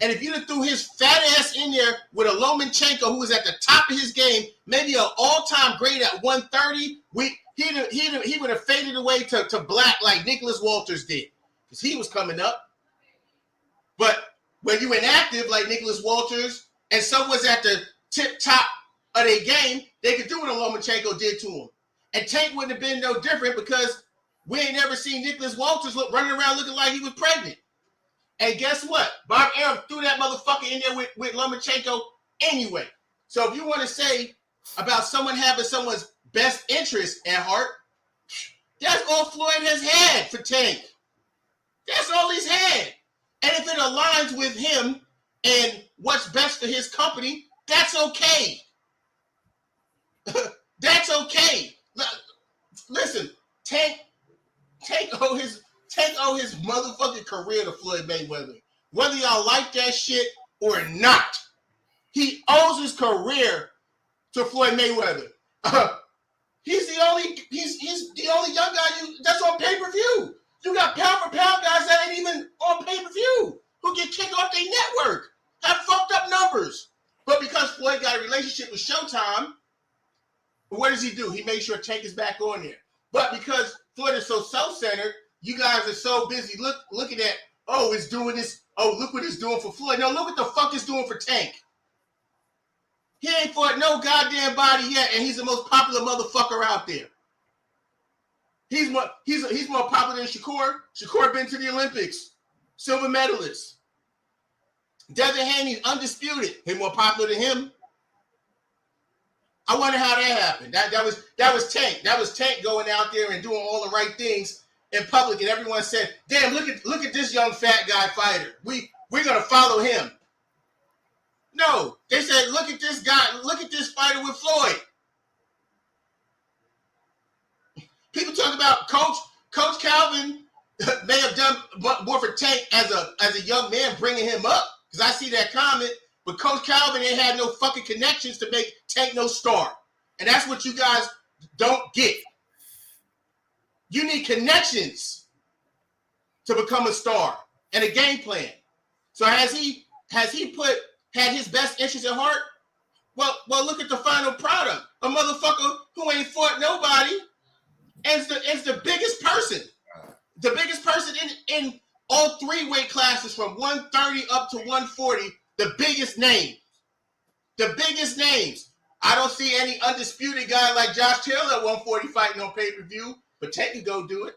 And if you'd have threw his fat ass in there with a Lomachenko who was at the top of his game, maybe an all-time great at 130, he would have faded away to black like Nicholas Walters did, because he was coming up. But when you inactive like Nicholas Walters and someone's at the tip top of their game, they could do what Lomachenko did to him. And Tank wouldn't have been no different because we ain't never seen Nicholas Walters running around looking like he was pregnant. And guess what? Bob Arum threw that motherfucker in there with Lomachenko anyway. So if you want to say about someone having someone's best interest at heart, that's all Floyd has had for Tank. That's all he's had. And if it aligns with him and what's best for his company, that's okay. That's okay. Listen, Tank owe his motherfucking career to Floyd Mayweather. Whether y'all like that shit or not, he owes his career to Floyd Mayweather. He's the only young guy that's on pay-per-view. You got pound for pound guys that ain't even on pay-per-view who get kicked off their network, have fucked up numbers. But because Floyd got a relationship with Showtime, what does he do? He makes sure Tank is back on there. But because Floyd is so self-centered, you guys are so busy looking at, oh, it's doing this. Oh, look what it's doing for Floyd. No, look what the fuck it's doing for Tank. He ain't fought no goddamn body yet, and he's the most popular motherfucker out there. He's more popular than Shakur. Shakur been to the Olympics, silver medalist. Devin Haney's undisputed. He's more popular than him. I wonder how that happened. That was Tank. That was Tank going out there and doing all the right things in public, and everyone said, "Damn, look at this young fat guy fighter. We're gonna follow him." No, they said, "Look at this guy. Look at this fighter with Floyd." People talk about Coach Calvin may have done more for Tank as a young man, bringing him up, because I see that comment. But Coach Calvin ain't had no fucking connections to make Tank no star, and that's what you guys don't get. You need connections to become a star and a game plan. So has he had his best interest at heart? Well, look at the final product. A motherfucker who ain't fought nobody is the biggest person. The biggest person in all three weight classes from 130 up to 140, the biggest name. The biggest names. I don't see any undisputed guy like Josh Taylor at 140 fighting on pay-per-view, but Tank can go do it.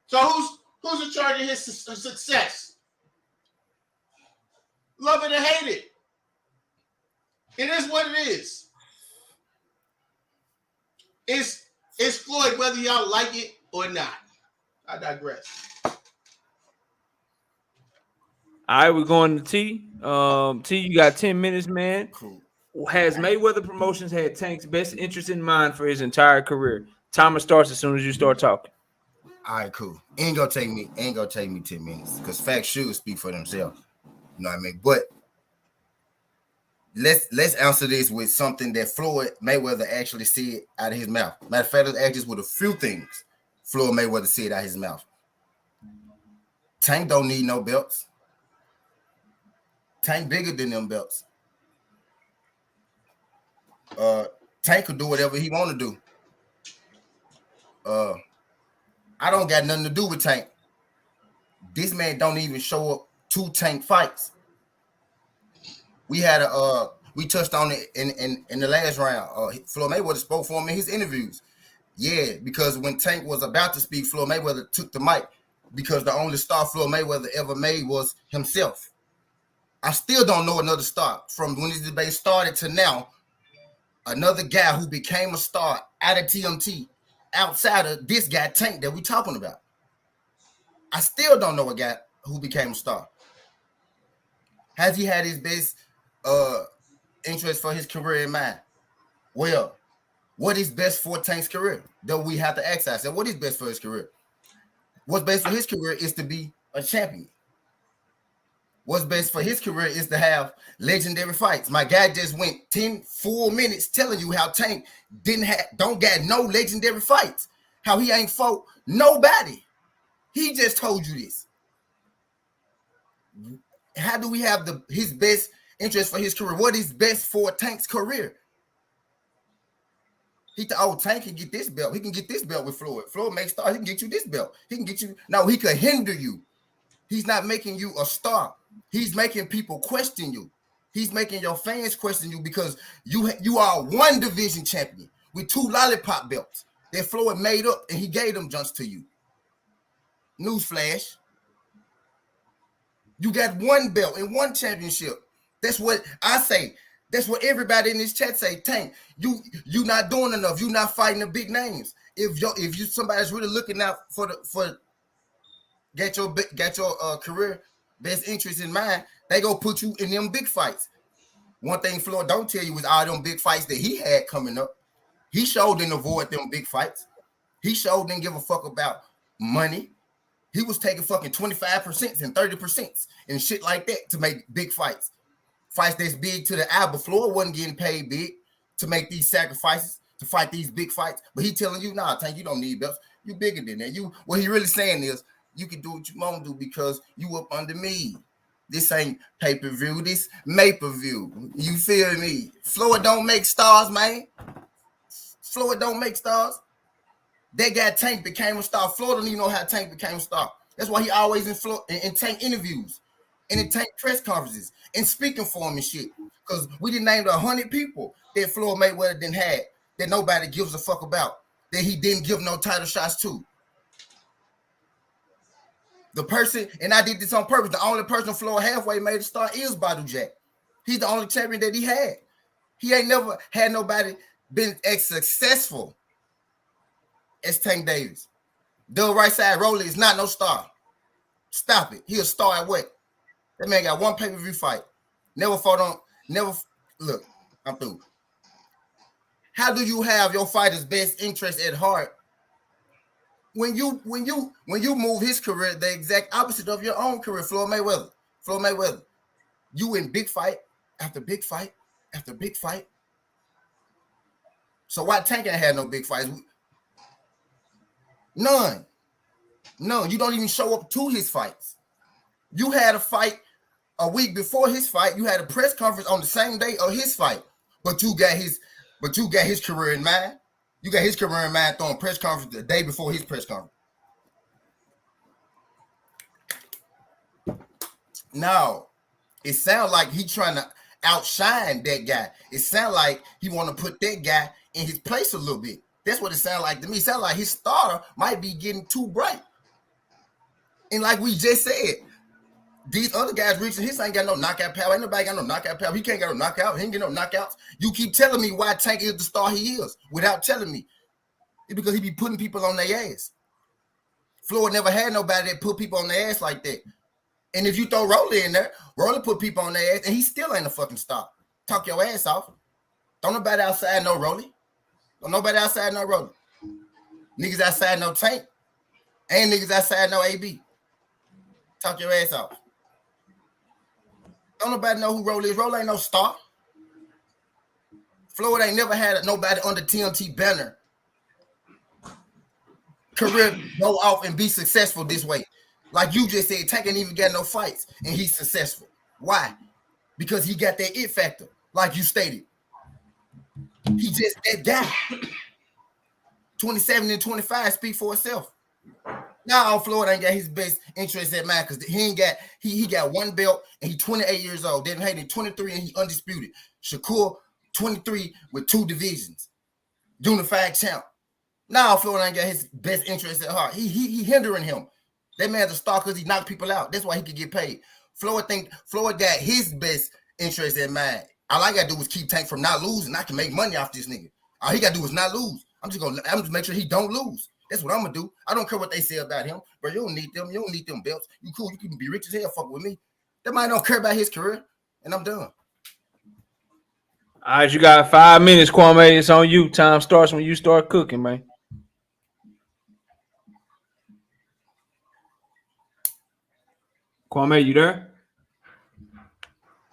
So who's in charge of his success? Love it or hate it. It is what it is. It's Floyd, whether y'all like it or not. I digress. All right, we're going to T. T, you got 10 minutes, man. Cool. Has Mayweather Promotions had Tank's best interest in mind for his entire career? Timer starts as soon as you start talking. All right, cool. Ain't gonna take me 10 minutes because facts should speak for themselves. You know what I mean? But let's answer this with something that Floyd Mayweather actually said out of his mouth. Matter of fact, let's ask this with a few things Floyd Mayweather said out of his mouth. Tank don't need no belts. Tank bigger than them belts. Tank could do whatever he want to do. I don't got nothing to do with Tank. This man don't even show up to Tank fights. We had we touched on it in the last round. Floyd Mayweather spoke for him in his interviews. Yeah, because when Tank was about to speak, Floyd Mayweather took the mic because the only star Floyd Mayweather ever made was himself. I still don't know another star from when this debate started to now. Another guy who became a star out of TMT outside of this guy Tank that we talking about. I still don't know a guy who became a star. Has he had his best interest for his career in mind? Well, what is best for Tank's career? Then we have to ask ourselves, what is best for his career? What's best for his career is to be a champion. What's best for his career is to have legendary fights. My guy just went 10 full minutes telling you how Tank don't got no legendary fights. How he ain't fought nobody. He just told you this. How do we have his best interest for his career? What is best for Tank's career? Tank can get this belt. He can get this belt with Floyd. Floyd makes stars. He can get you this belt. He can get you. No, he could hinder you. He's not making you a star. He's making people question you. He's making your fans question you because you are one division champion with 2 lollipop belts that Floyd made up and he gave them junks to you. Newsflash. You got 1 belt and 1 championship. That's what I say. That's what everybody in this chat say. Tank, you not doing enough. You not fighting the big names. If you somebody's really looking out for get your career best interest in mind, they go put you in them big fights. One thing Floyd don't tell you is all them big fights that he had coming up. He showed didn't avoid them big fights. He showed didn't give a fuck about money. He was taking fucking 25% and 30% and shit like that to make big fights. Fights that's big to the eye, but Floyd wasn't getting paid big to make these sacrifices, to fight these big fights. But he telling you, nah, Tank, you don't need belts. You bigger than that. What he really saying is, you can do what you want to do because you up under me. This ain't pay-per-view. This May-per-view. You feel me? Floyd don't make stars, man. Floyd don't make stars. That guy Tank became a star. Floyd don't even know how Tank became a star. That's why he always in Tank interviews and in Tank press conferences and speaking for him and shit. Because we didn't name 100 people that Floyd Mayweather didn't have that nobody gives a fuck about, that he didn't give no title shots to. The person, and I did this on purpose, the only person Floyd halfway made a star is Badu Jack. He's the only champion that he had. He ain't never had nobody been as successful as Tank Davis. The right side Rolly is not no star. Stop it. He a star at what? That man got 1 pay-per-view fight. Never fought on, look, I'm through. How do you have your fighter's best interest at heart when you move his career the exact opposite of your own career? Floyd Mayweather, you in big fight after big fight after big fight. So why Tank ain't had no big fights? None. You don't even show up to his fights. You had a fight a week before his fight. You had a press conference on the same day of his fight, but you got his career in mind. You got his career in mind throwing press conference the day before his press conference. Now, it sounds like he trying to outshine that guy. It sounds like he want to put that guy in his place a little bit. That's what it sounds like to me. It sounds like his starter might be getting too bright. And like we just said, these other guys reaching his ain't got no knockout power. Ain't nobody got no knockout power. He can't get no knockout. He ain't get no knockouts. You keep telling me why Tank is the star he is without telling me. It's because he be putting people on their ass. Floyd never had nobody that put people on their ass like that. And if you throw Rolly in there, Rolly put people on their ass, and he still ain't a fucking star. Talk your ass off. Don't nobody outside no Rolly. Don't nobody outside no Rolly. Niggas outside no Tank. And niggas outside no AB. Talk your ass off. Don't nobody know who Rolly is. Rolly ain't no star. Floyd ain't never had nobody under TMT banner career go off and be successful this way. Like you just said, Tank ain't even got no fights, and he's successful. Why? Because he got that it factor, like you stated. He just that guy. 27 and 25 speak for itself. Now Floyd ain't got his best interest at mind because he got 1 belt and he's 28 years old. Then Hayden 23 and he undisputed. Shakur 23 with 2 divisions. Unified champ. Now Floyd ain't got his best interest at heart. He hindering him. That man's a star because he knocked people out. That's why he could get paid. Floyd got his best interest in mind. All I gotta do is keep Tank from not losing. I can make money off this nigga. All he gotta do is not lose. I'm just make sure he don't lose. That's what I'm gonna do. I don't care what they say about him, bro. You don't need them. You don't need them belts. You cool. You can be rich as hell. Fuck with me. That man don't care about his career, and I'm done. All right, you got 5 minutes, Kwame. It's on you. Time starts when you start cooking, man. Kwame, you there?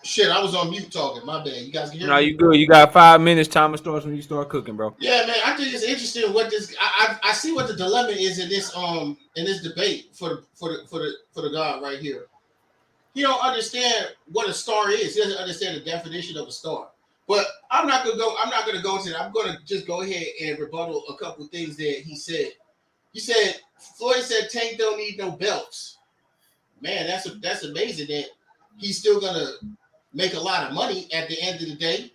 Shit, I was on mute talking. My bad. You guys can hear me? No, you good. You got 5 minutes. Time starts when you start cooking, bro. Yeah, man. I think it's interesting what this. I see what the dilemma is in this debate for the guy right here. He don't understand what a star is. He doesn't understand the definition of a star. But I'm not gonna go into that. I'm gonna just go ahead and rebuttal a couple of things that he said. He said Floyd said Tank don't need no belts. Man, that's amazing that he's still gonna make a lot of money at the end of the day,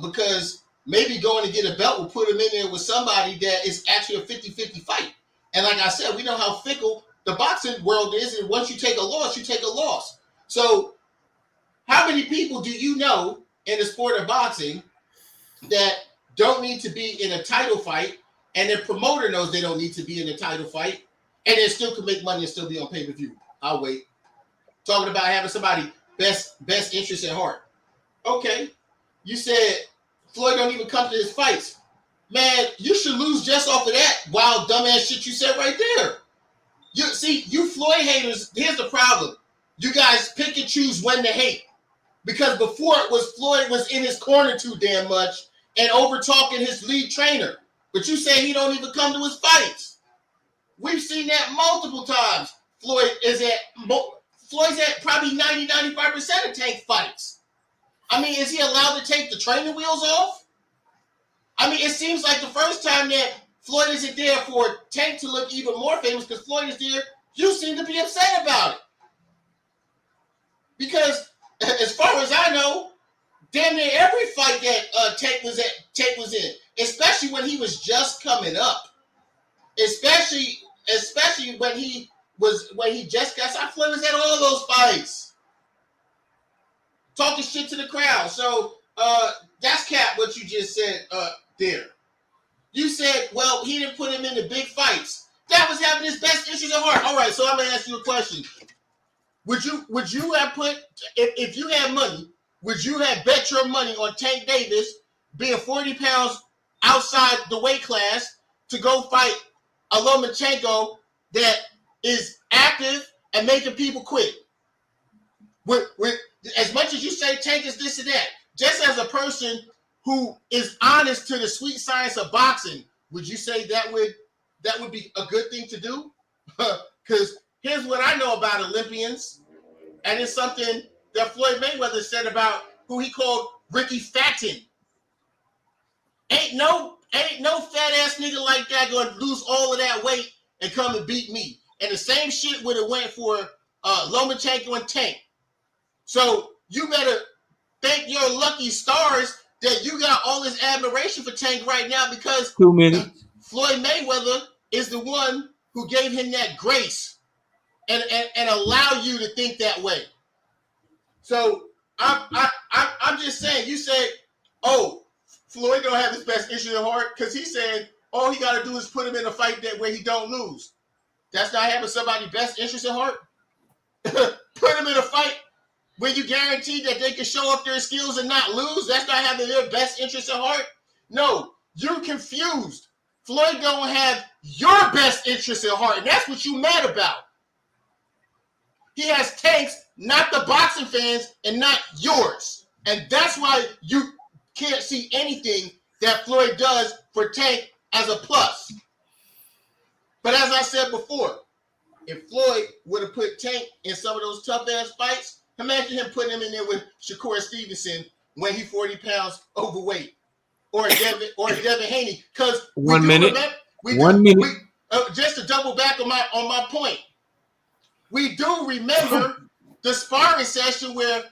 because maybe going to get a belt will put him in there with somebody that is actually a 50-50 fight. And like I said, we know how fickle the boxing world is, and once you take a loss, you take a loss. So how many people do you know in the sport of boxing that don't need to be in a title fight, and their promoter knows they don't need to be in a title fight, and they still can make money and still be on pay-per-view? I'll wait. Talking about having somebody best interest at heart. Okay. You said Floyd don't even come to his fights. Man, you should lose just off of that wild dumbass shit you said right there. You Floyd haters, here's the problem. You guys pick and choose when to hate. Because before it was Floyd was in his corner too damn much and over talking his lead trainer. But you say he don't even come to his fights. We've seen that multiple times. Floyd's at probably 90-95% of Tank fights. I mean, is he allowed to take the training wheels off? I mean, it seems like the first time that Floyd isn't there for Tank to look even more famous because Floyd is there, you seem to be upset about it. Because as far as I know, damn near every fight that Tank was in, especially when he was just coming up, especially when he just got signed, Floyd was at all those fights, talking shit to the crowd. So that's cap what you just said there. You said, well, he didn't put him in the big fights. That was having his best interest at heart. All right, so I'm gonna ask you a question. Would you have put, if you had money, would you have bet your money on Tank Davis being 40 pounds outside the weight class to go fight a Lomachenko that is active and making people quit? With as much as you say Tank is this and that, just as a person who is honest to the sweet science of boxing, would you say that would be a good thing to do? Because here's what I know about Olympians, and it's something that Floyd Mayweather said about who he called Ricky Fatton. Ain't no fat ass nigga like that gonna lose all of that weight and come and beat me. And the same shit would have went for Lomachenko and Tank. So you better thank your lucky stars that you got all this admiration for Tank right now, because 2 minutes. Floyd Mayweather is the one who gave him that grace and allow you to think that way. So I'm just saying, you said, oh, Floyd don't have his best interest at heart because he said all he got to do is put him in a fight where he don't lose. That's not having somebody's best interest at heart. Put him in a fight where you guarantee that they can show off their skills and not lose. That's not having their best interest at heart. No, you're confused. Floyd don't have your best interest at heart, and that's what you mad about. He has Tank's, not the boxing fans, and not yours. And that's why you can't see anything that Floyd does for Tank as a plus. But as I said before, if Floyd would have put Tank in some of those tough-ass fights, imagine him putting him in there with Shakur Stevenson when he's 40 pounds overweight, or Devin Haney. Because 1 minute. Just to double back on my point, we do remember the sparring session where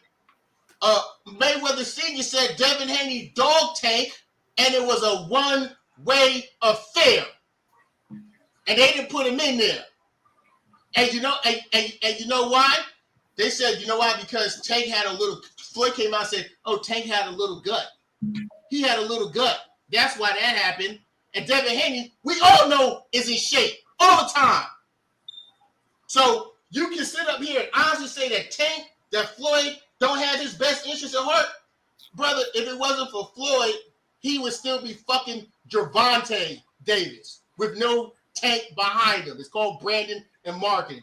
Mayweather Sr. said Devin Haney dog Tank, and it was a one-way affair, and they didn't put him in there. And you know why? They said, you know why? Because Tank had a little. Floyd came out and said, "Oh, Tank had a little gut. He had a little gut. That's why that happened." And Devin Haney, we all know, is in shape all the time. So you can sit up here and honestly say that Floyd don't have his best interest at heart, brother. If it wasn't for Floyd, he would still be fucking Gervonta Davis with no Tank behind him. It's called branding and marketing.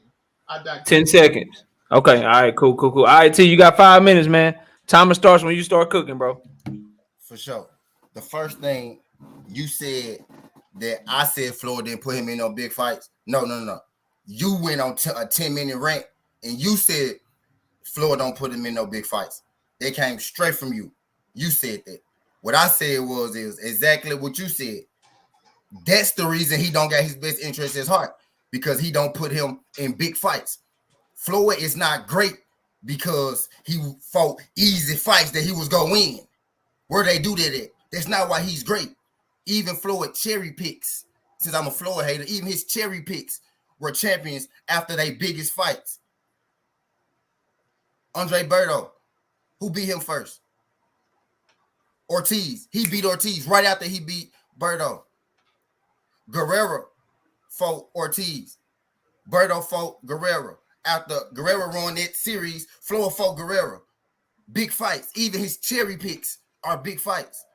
10 seconds. Okay. All right. Cool. All right, T, you got 5 minutes, man. Timer starts when you start cooking, bro. For sure. The first thing you said that I said Floyd didn't put him in no big fights. No. You went on a 10-minute rant and you said Floyd don't put him in no big fights. They came straight from you. You said that. What I said is exactly what you said. That's the reason he don't get his best interest in his heart, because he don't put him in big fights. Floyd is not great because he fought easy fights that he was going to win. Where they do that at? That's not why he's great. Even Floyd cherry picks, since I'm a Floyd hater, even his cherry picks were champions after their biggest fights. Andre Berto, who beat him first? Ortiz. He beat Ortiz right after he beat Berto. Guerrero fought Ortiz. Berto fought Guerrero. After Guerrero won that series, Floyd fought Guerrero. Big fights. Even his cherry picks are big fights.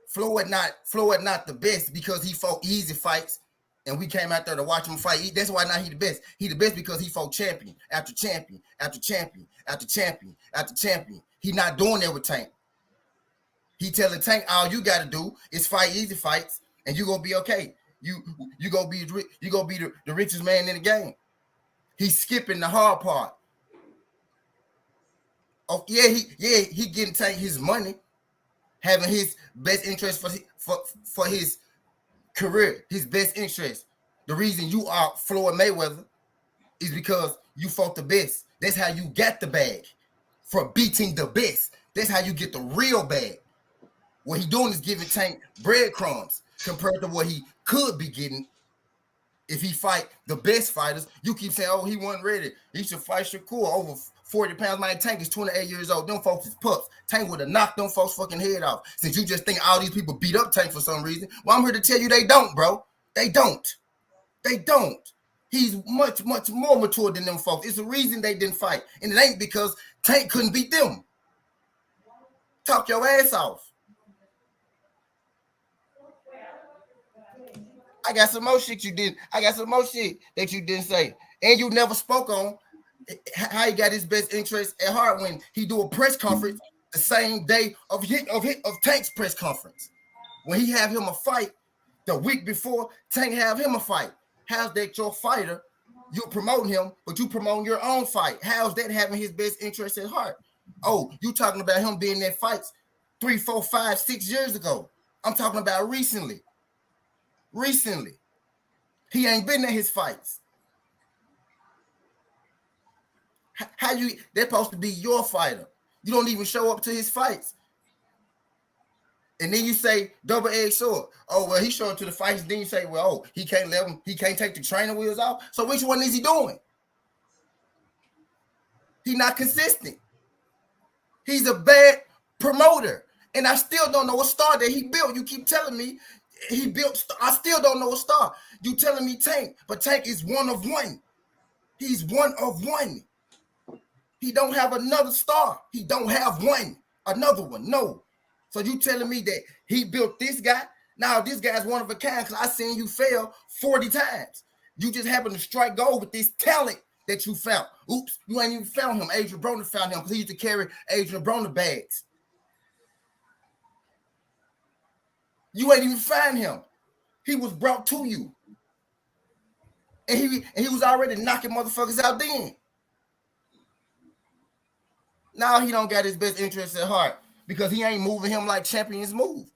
Floyd not the best because he fought easy fights, and we came out there to watch him fight. That's why not he the best. He the best because he fought champion after champion after champion after champion after champion. He not doing that with Tank. He telling Tank all you got to do is fight easy fights, and you gonna be okay. You gonna be the richest man in the game. He's skipping the hard part. Oh yeah, he getting Tank his money, having his best interest for his career, his best interest. The reason you are Floyd Mayweather is because you fought the best. That's how you got the bag for beating the best. That's how you get the real bag. What he doing is giving Tank breadcrumbs compared to what he could be getting if he fight the best fighters. You keep saying, oh, he wasn't ready. He should fight Shakur over 40 pounds. My Tank is 28 years old. Them folks is pups. Tank would have knocked them folks fucking head off. Since you just think all these people beat up Tank for some reason, well, I'm here to tell you they don't, bro. They don't. They don't. He's much, much more mature than them folks. It's a reason they didn't fight. And it ain't because Tank couldn't beat them. Talk your ass off. I got some more shit you did. I got some more shit that you didn't say. And you never spoke on how he got his best interest at heart when he do a press conference the same day of Tank's press conference. When he have him a fight the week before Tank have him a fight. How's that your fighter? You're promoting him, but you promoting your own fight. How's that having his best interest at heart? Oh, you talking about him being in fights 3, 4, 5, 6 years ago. I'm talking about recently. Recently. He ain't been at his fights. How you, they're supposed to be your fighter. You don't even show up to his fights. And then you say double-edged sword. Oh, well, he showed up to the fights. Then you say, well, oh, he can't take the trainer wheels off. So which one is he doing? He's not consistent. He's a bad promoter. And I still don't know a star that he built. You keep telling me he built. I still don't know a star. You telling me Tank, but Tank is one of one. He's one of one. He don't have another star. He don't have another one. No. So you telling me that he built this guy? Now this guy's one of a kind because I seen you fail 40 times. You just happen to strike gold with this talent that you found. Oops, you ain't even found him. Adrian Broner found him because he used to carry Adrian Broner bags. You ain't even find him. He was brought to you. And he was already knocking motherfuckers out then. Now he don't got his best interest at heart because he ain't moving him like champions move.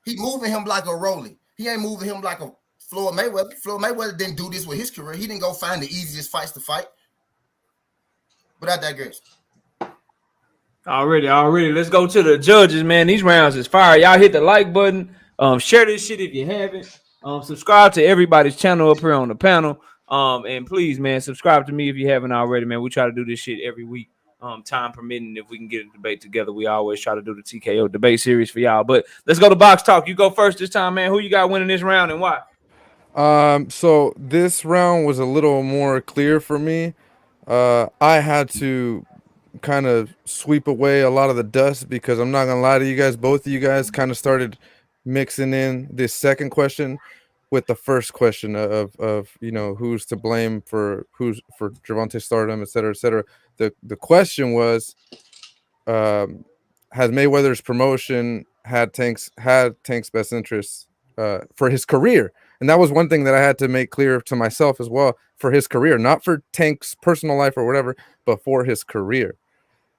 He moving him like a Rolly. He ain't moving him like a Floyd Mayweather. Floyd Mayweather didn't do this with his career. He didn't go find the easiest fights to fight. But I digress. Already. Let's go to the judges, man. These rounds is fire. Y'all hit the like button. Share this shit if you haven't. Subscribe to everybody's channel up here on the panel. And please, man, subscribe to me if you haven't already, man. We try to do this shit every week. Time permitting, if we can get a debate together, we always try to do the TKO Debate Series for y'all. But let's go to box talk. You go first this time, man. Who you got winning this round and why? So this round was a little more clear for me. I had to kind of sweep away a lot of the dust because I'm not gonna lie to you guys, both of you guys kind of started mixing in this second question with the first question of who's to blame for Gervonta's stardom, et cetera. The question was, has Mayweather's promotion had Tank's best interests for his career? And that was one thing that I had to make clear to myself as well, for his career, not for Tank's personal life or whatever, but for his career.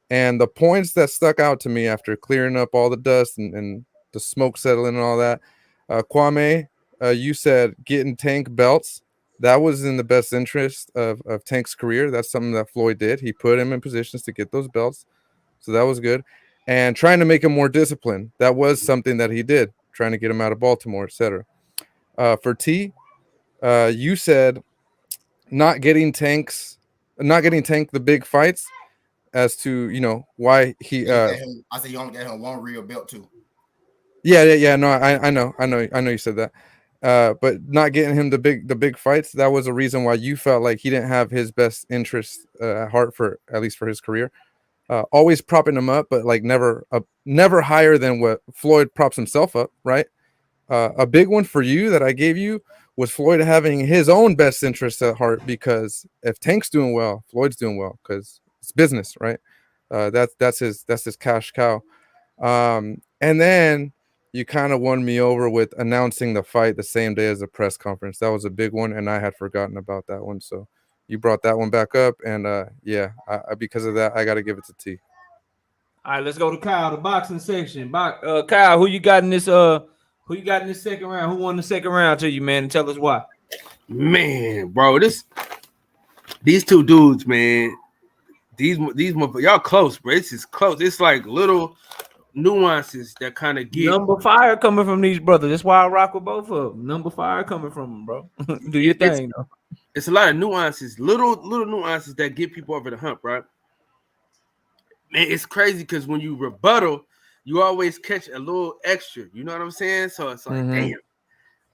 And the points that stuck out to me after clearing up all the dust and the smoke settling and all that, Kwame, you said getting Tank belts that was in the best interest of Tank's career. That's something that Floyd did. He put him in positions to get those belts. So that was good. And trying to make him more disciplined. That was something that he did, trying to get him out of Baltimore, etc. For T, you said not getting Tank the big fights as to, you know, why he I said you only got him one real belt too. Yeah. No, I know you said that. But not getting him the big fights, that was a reason why you felt like he didn't have his best interest at heart, for at least for his career. Always propping him up, but like never higher than what Floyd props himself up, right? A big one for you that I gave you was Floyd having his own best interests at heart, because if Tank's doing well, Floyd's doing well, because it's business, right? That's his cash cow. And then you kind of won me over with announcing the fight the same day as the press conference. That was a big one, and I had forgotten about that one. So you brought that one back up, and yeah, because of that, I got to give it to T. All right, let's go to Kyle, the boxing section. Kyle, who you got in this? Who you got in this second round? Who won the second round to you, man? And tell us why. Man, bro, these two dudes, man, these y'all close, bro. This is close. It's like little nuances that kind of get number fire coming from these brothers. That's why I rock with both of them. Number fire coming from them, bro. Do your thing, though. It's a lot of nuances, little nuances that get people over the hump, right? Man, it's crazy because when you rebuttal, you always catch a little extra. You know what I'm saying? So it's like, damn.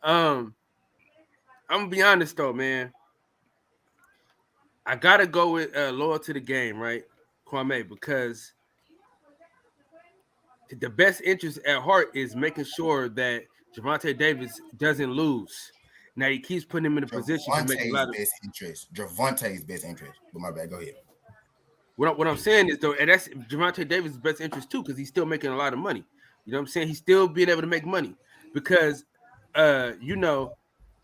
I'm gonna be honest though, man. I gotta go with loyal to the game, right, Kwame, because the best interest at heart is making sure that Gervonta Davis doesn't lose. Now he keeps putting him in a position to make a lot of best interest. Gervonta's best interest. But my bad, go ahead. What I'm saying is though, and that's Gervonta Davis' best interest too, because he's still making a lot of money. You know what I'm saying? He's still being able to make money because, you know,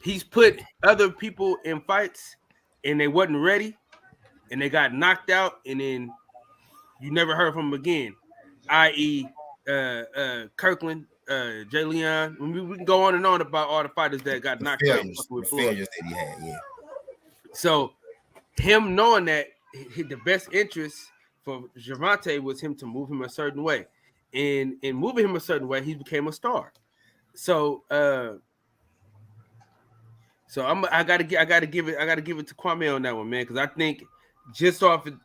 he's put other people in fights and they wasn't ready and they got knocked out and then you never heard from him again. I.e., Kirkland, Jay Leon. We can go on and on about all the fighters that got knocked out with failures that he had, yeah. So him knowing that the best interest for Gervonta was him to move him a certain way, and in moving him a certain way, he became a star. So, I gotta give it to Kwame on that one, man, because I think just off of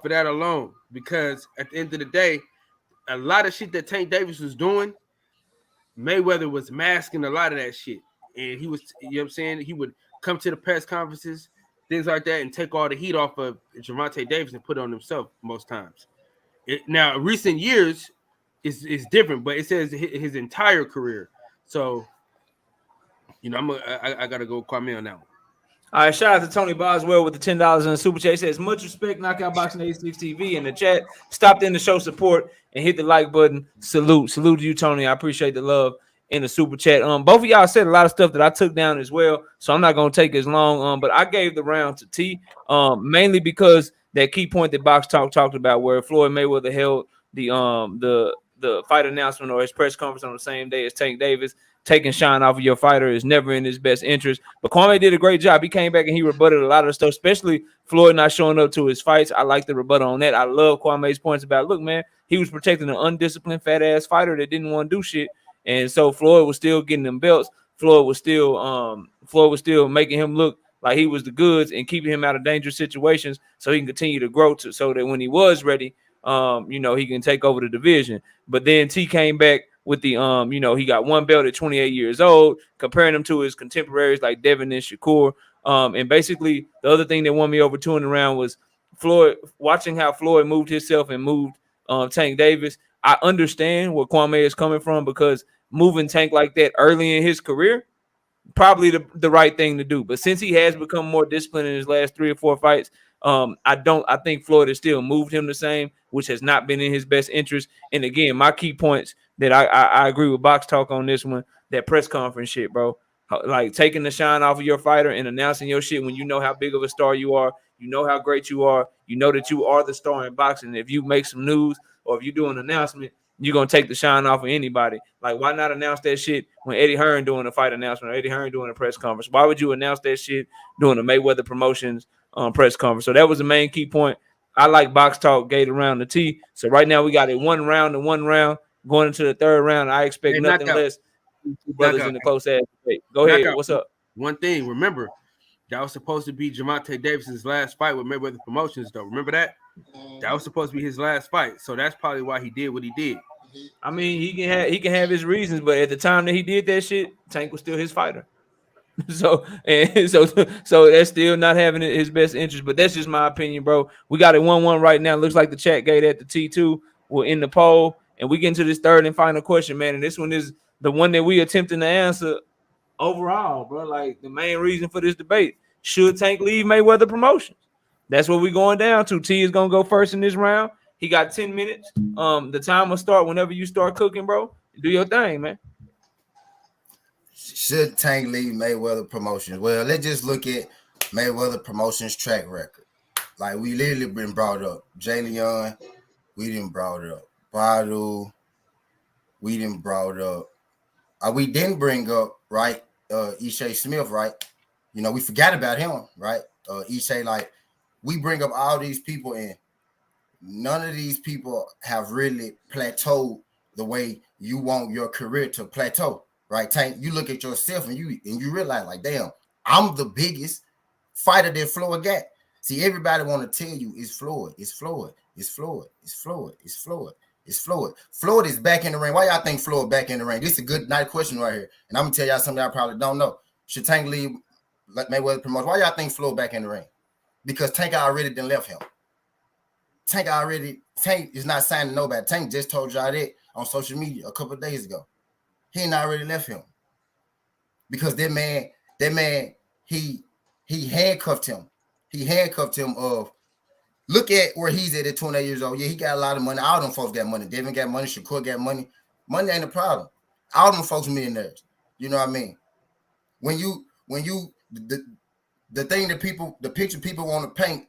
that alone, because at the end of the day, a lot of shit that Tank Davis was doing, Mayweather was masking a lot of that shit, and he was, you know what I'm saying, he would come to the press conferences, things like that, and take all the heat off of Gervonta Davis and put it on himself most times. Now, recent years is different, but it says his entire career. So, you know, I gotta go Kwame on that one. All right, shout out to Tony Boswell with the $10 in the super chat. He says, much respect, Knockout Boxing 86 TV in the chat. Stopped in to show support and hit the like button. Salute to you, Tony. I appreciate the love in the super chat. Both of y'all said a lot of stuff that I took down as well, so I'm not gonna take as long. But I gave the round to T, mainly because that key point that Box Talk talked about, where Floyd Mayweather held the fight announcement or his press conference on the same day as Tank Davis. Taking shine off of your fighter is never in his best interest. But Kwame did a great job. He came back and he rebutted a lot of the stuff, especially Floyd not showing up to his fights. I like the rebuttal on that. I love Kwame's points about, look, man, he was protecting an undisciplined fat-ass fighter that didn't want to do shit. And so Floyd was still getting them belts. Floyd was still making him look like he was the goods and keeping him out of dangerous situations so he can continue to grow so that when he was ready, you know, he can take over the division. But then T came back with the you know, he got one belt at 28 years old, comparing him to his contemporaries like Devin and Shakur. And basically the other thing that won me over 2 in the round was Floyd, watching how Floyd moved himself and moved Tank Davis. I understand where Kwame is coming from, because moving Tank like that early in his career, probably the right thing to do. But since he has become more disciplined in his last 3 or 4 fights, I think Floyd has still moved him the same, which has not been in his best interest. And again, my key points that I agree with Box Talk on this one, that press conference shit, bro. Like taking the shine off of your fighter and announcing your shit when you know how big of a star you are, you know how great you are, you know that you are the star in boxing. If you make some news or if you do an announcement you're gonna take the shine off of anybody. Like, why not announce that shit when Eddie Hearn doing a fight announcement or Eddie Hearn doing a press conference? Why would you announce that shit doing a Mayweather Promotions press conference? So that was the main key point. I like box talk gate around the T. So right now we got it 1 round and 1 round going into the third round. I expect Hey, nothing knockout. less. Brothers Knockout. in the close ass debate. Go ahead. Knockout. What's up? One thing, remember, that was supposed to be Gervonta Davis's last fight with Mayweather Promotions, though. Remember that? That was supposed to be his last fight. So that's probably why he did what he did. I mean, he can have his reasons, but at the time that he did that shit, Tank was still his fighter. So that's still not having his best interest. But that's just my opinion, bro. We got it 1-1 right now. Looks like the chat gate at the T2 will end the poll, and we get into this third and final question, man. And this one is the one that we attempting to answer overall, bro. Like, the main reason for this debate: should Tank leave Mayweather Promotions? That's what we're going down to. T is gonna go first in this round. He got 10 minutes. The time will start whenever you start cooking, bro. Do your thing, man. Should Tank leave Mayweather Promotions? Well, let's just look at Mayweather Promotions track record. Like, we literally been brought up. Jay Leon, we didn't brought up. Badu, we didn't brought up. We didn't bring up, right, Ishay Smith, right? You know, we forgot about him, right? Ishay, like, we bring up all these people, and none of these people have really plateaued the way you want your career to plateau, right? Tank, you look at yourself and you realize, like, damn, I'm the biggest fighter that Floyd got. See, everybody want to tell you it's Floyd, it's Floyd, it's Floyd, it's Floyd, it's Floyd, it's Floyd. Floyd is back in the ring. Why y'all think Floyd back in the ring? This is a good night question right here, and I'm gonna tell y'all something y'all probably don't know. Should Tank leave Mayweather Promotions? Why y'all think Floyd back in the ring? Because Tank already done left him. Tank is not signing nobody. Tank just told y'all that on social media a couple of days ago. He ain't already left him. Because that man, he handcuffed him. He handcuffed him of, look at where he's at 28 years old. Yeah, he got a lot of money. All them folks got money. Devin got money. Shakur got money. Money ain't a problem. All them folks millionaires. You know what I mean? When you the thing that the picture people want to paint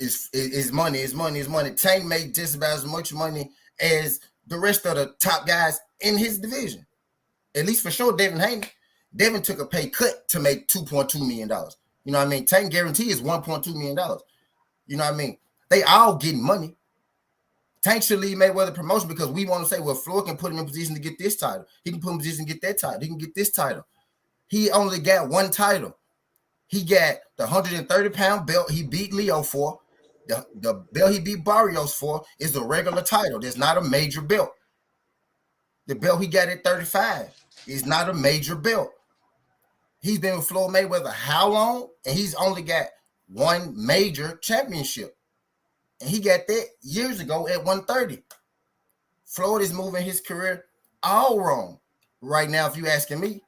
is money, is money, is money. Tank made just about as much money as the rest of the top guys in his division. At least for sure, Devin Haney. Devin took a pay cut to make $2.2 million. You know what I mean? Tank guarantee is $1.2 million. You know what I mean? They all getting money. Tank should leave Mayweather Promotion because we want to say, well, Floyd can put him in position to get this title. He can put him in position to get that title. He can get this title. He only got one title. He got the 130-pound belt he beat Leo for. The belt he beat Barrios for is a regular title. There's not a major belt. The belt he got at 35 is not a major belt. He's been with Floyd Mayweather how long? And he's only got one major championship. And he got that years ago at 130. Floyd is moving his career all wrong right now, if you asking me.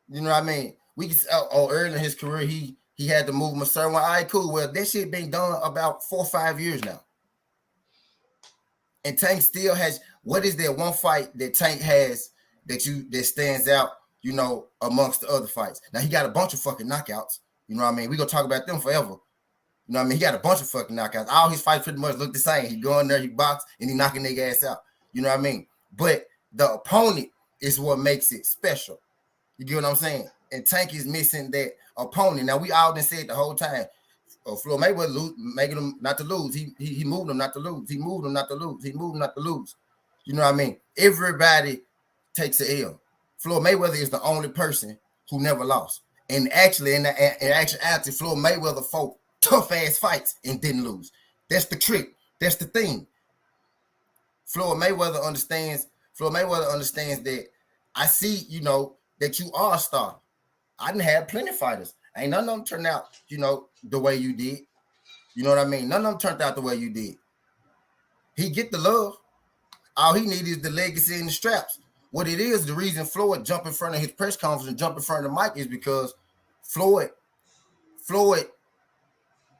You know what I mean? We can early in his career, he had to move him a certain way. All right, cool. Well, that shit been done about 4 or 5 years now. And Tank still has, what is that one fight that Tank has that stands out, you know, amongst the other fights? Now, he got a bunch of fucking knockouts. You know what I mean? We're going to talk about them forever. You know what I mean? He got a bunch of fucking knockouts. All his fights pretty much look the same. He go in there, he box, and he knocking their ass out. You know what I mean? But the opponent is what makes it special. You get what I'm saying? And Tank is missing that opponent. Now, we all been said the whole time, Floyd Mayweather making him not to lose. He moved him not to lose. He moved him not to lose. He moved him not to lose. You know what I mean? Everybody takes an L. Floyd Mayweather is the only person who never lost. And actually, in actuality, Floyd Mayweather fought tough-ass fights and didn't lose. That's the trick. That's the thing. Floyd Mayweather understands that I see, you know, that you are a star. I didn't have plenty of fighters. Ain't none of them turned out, you know, the way you did. You know what I mean? None of them turned out the way you did. He get the love. All he needs is the legacy and the straps. What it is, the reason Floyd jump in front of his press conference and jump in front of the mic is because Floyd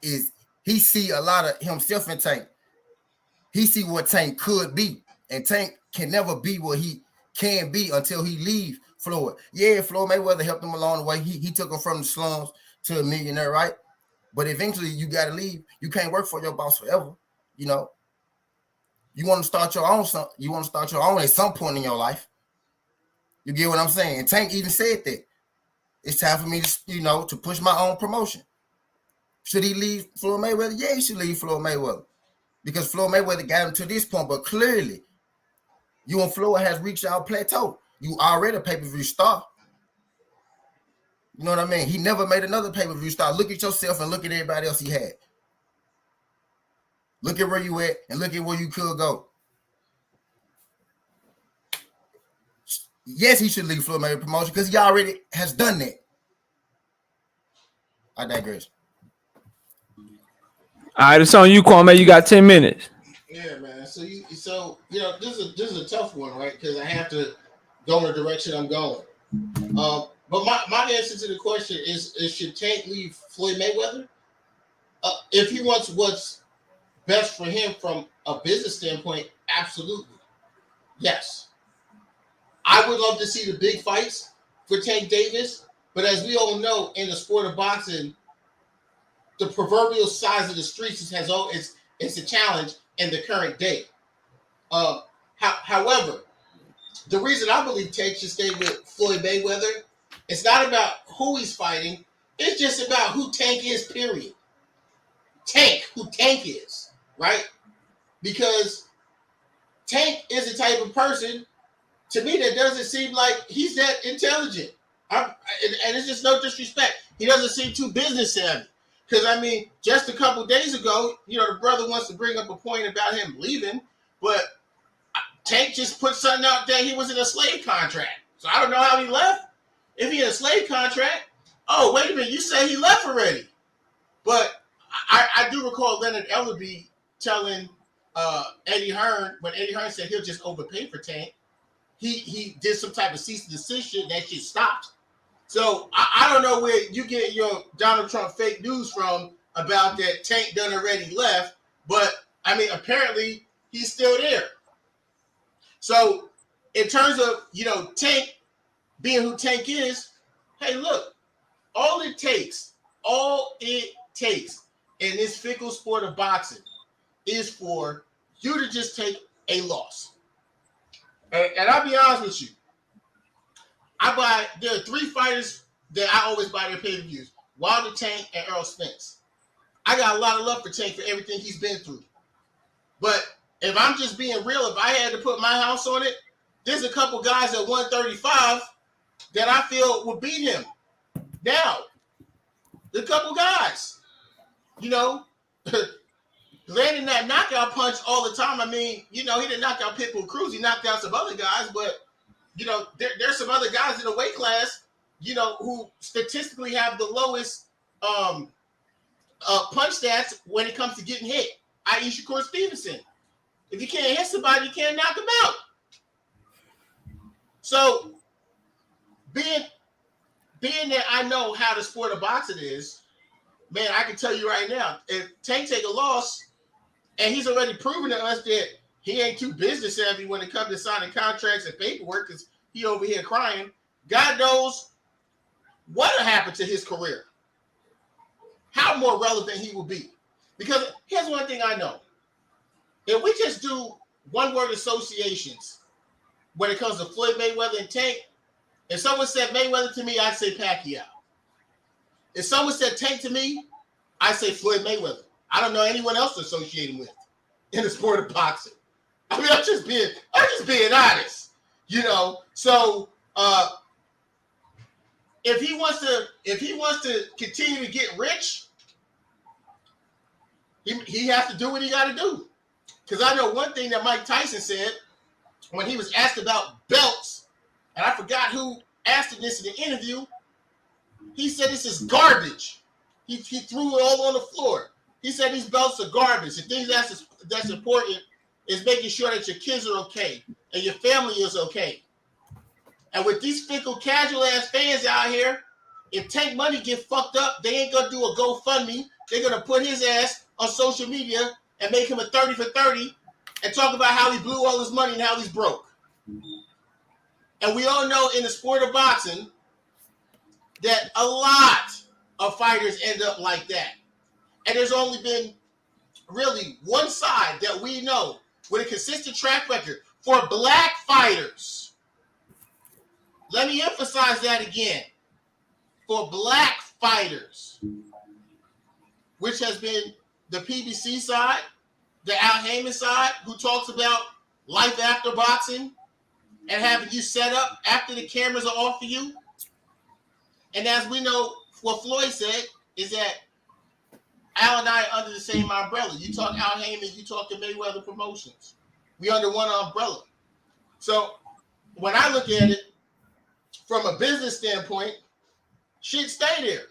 is, he see a lot of himself in Tank. He see what Tank could be. And Tank can never be what he can be until he leave Floyd. Yeah, Floyd Mayweather helped him along the way. He took him from the slums to a millionaire, right? But eventually you got to leave. You can't work for your boss forever, you know. You want to start your own. You want to start your own at some point in your life. You get what I'm saying? And Tank even said that it's time for me to, to push my own promotion. Should he leave Floyd Mayweather? Yeah, he should leave Floyd Mayweather because Floyd Mayweather got him to this point. But clearly, you and Floyd has reached our plateau. You already a pay-per-view star. You know what I mean? He never made another pay-per-view star. Look at yourself and look at everybody else he had. Look at where you at and look at where you could go. Yes, he should leave Floyd Mayweather promotion because he already has done that. I digress. All right, it's on you, Kwame. You got 10 minutes. Yeah, man. So this is a tough one, right? Because I have to go in the direction I'm going. But my answer to the question is should Tank leave Floyd Mayweather? If he wants what's best for him from a business standpoint, absolutely. Yes. I would love to see the big fights for Tank Davis, but as we all know, in the sport of boxing, the proverbial size of the streets it's a challenge in the current day. However, the reason I believe Tank should stay with Floyd Mayweather, it's not about who he's fighting. It's just about who Tank is, period. Who Tank is, right? Because Tank is the type of person, to me, that doesn't seem like he's that intelligent. And it's just no disrespect. He doesn't seem too business savvy. Because, I mean, just a couple days ago, the brother wants to bring up a point about him leaving, but Tank just put something out there. He was in a slave contract. So I don't know how he left. If he had a slave contract, oh, wait a minute, you say he left already. But I do recall Leonard Ellerby telling Eddie Hearn, when Eddie Hearn said he'll just overpay for Tank, he did some type of cease and desist shit, and that shit stopped. So I don't know where you get your Donald Trump fake news from about that Tank done already left, but I mean, apparently he's still there. So in terms of, Tank being who Tank is, hey, look, all it takes in this fickle sport of boxing is for you to just take a loss. And I'll be honest with you. There are 3 fighters that I always buy their pay-per-views. Wilder, Tank, and Errol Spence. I got a lot of love for Tank for everything he's been through. But if I'm just being real, if I had to put my house on it, there's a couple guys at 135 that I feel will beat him. Now, the couple guys, landing that knockout punch all the time. I mean, he didn't knock out Pitbull Cruz. He knocked out some other guys, but there's some other guys in the weight class, who statistically have the lowest punch stats when it comes to getting hit, i.e. Shakur Stevenson. If you can't hit somebody, you can't knock them out. So, being that I know how the sport of boxing is, man, I can tell you right now, if Tank take a loss, and he's already proven to us that he ain't too business savvy when it comes to signing contracts and paperwork, because he over here crying, God knows what'll happen to his career. How more relevant he will be. Because here's one thing I know. If we just do one-word associations when it comes to Floyd Mayweather and Tank, if someone said Mayweather to me, I'd say Pacquiao. If someone said Tank to me, I'd say Floyd Mayweather. I don't know anyone else to associate him with in the sport of boxing. I mean, I'm just being honest, So if he wants to continue to get rich, he has to do what he got to do. Because I know one thing that Mike Tyson said when he was asked about belts, and I forgot who asked him this in the interview. He said this is garbage. He threw it all on the floor. He said these belts are garbage. The thing that's important is making sure that your kids are okay and your family is okay. And with these fickle, casual-ass fans out here, if Tank Money get fucked up, they ain't going to do a GoFundMe. They're going to put his ass on social media and make him a 30 for 30 and talk about how he blew all his money and how he's broke. And we all know in the sport of boxing that a lot of fighters end up like that. And there's only been really one side that we know with a consistent track record for black fighters. Let me emphasize that again. For black fighters, which has been the PBC side, the Al Heyman side, who talks about life after boxing and having you set up after the cameras are off of you. And as we know, what Floyd said is that Al and I are under the same umbrella. You talk Al Heyman, you talk the Mayweather Promotions. We under one umbrella. So when I look at it from a business standpoint, shit stay there.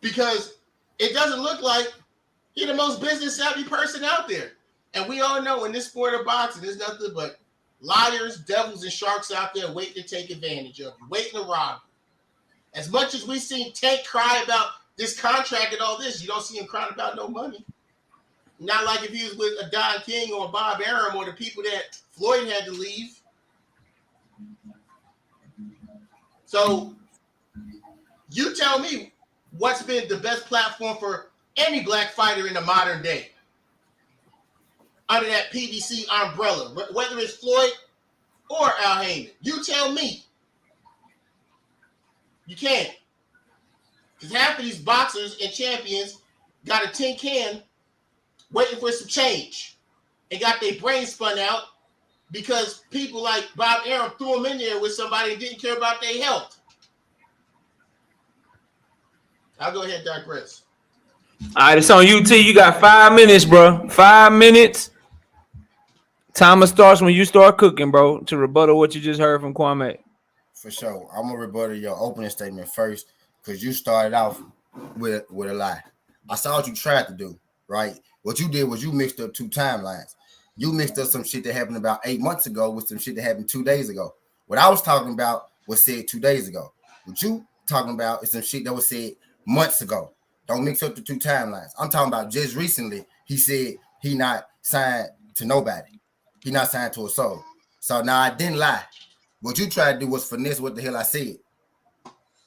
Because it doesn't look like he's the most business savvy person out there. And we all know in this sport of boxing, there's nothing but liars, devils, and sharks out there waiting to take advantage of you, waiting to rob you. As much as we seen Tank cry about this contract and all this, you don't see him crying about no money. Not like if he was with a Don King or Bob Arum or the people that Floyd had to leave. So you tell me what's been the best platform for any black fighter in the modern day under that PBC umbrella, whether it's Floyd or Al Heyman. You tell me. You can't. Because half of these boxers and champions got a tin can waiting for some change and got their brain spun out because people like Bob Arum threw them in there with somebody who didn't care about their health. I'll go ahead and digress. All right, it's on you, T. You got 5 minutes, bro. 5 minutes. Timer starts when you start cooking, bro, to rebuttal what you just heard from Kwame. For sure. I'm going to rebuttal your opening statement first because you started off with a lie. I saw what you tried to do, right? What you did was you mixed up 2 timelines. You mixed up some shit that happened about 8 months ago with some shit that happened 2 days ago. What I was talking about was said 2 days ago. What you talking about is some shit that was said months ago. Don't mix up the 2 timelines. I'm talking about just recently, he said he not signed to nobody. He not signed to a soul. So now I didn't lie. What you tried to do was finesse what the hell I said.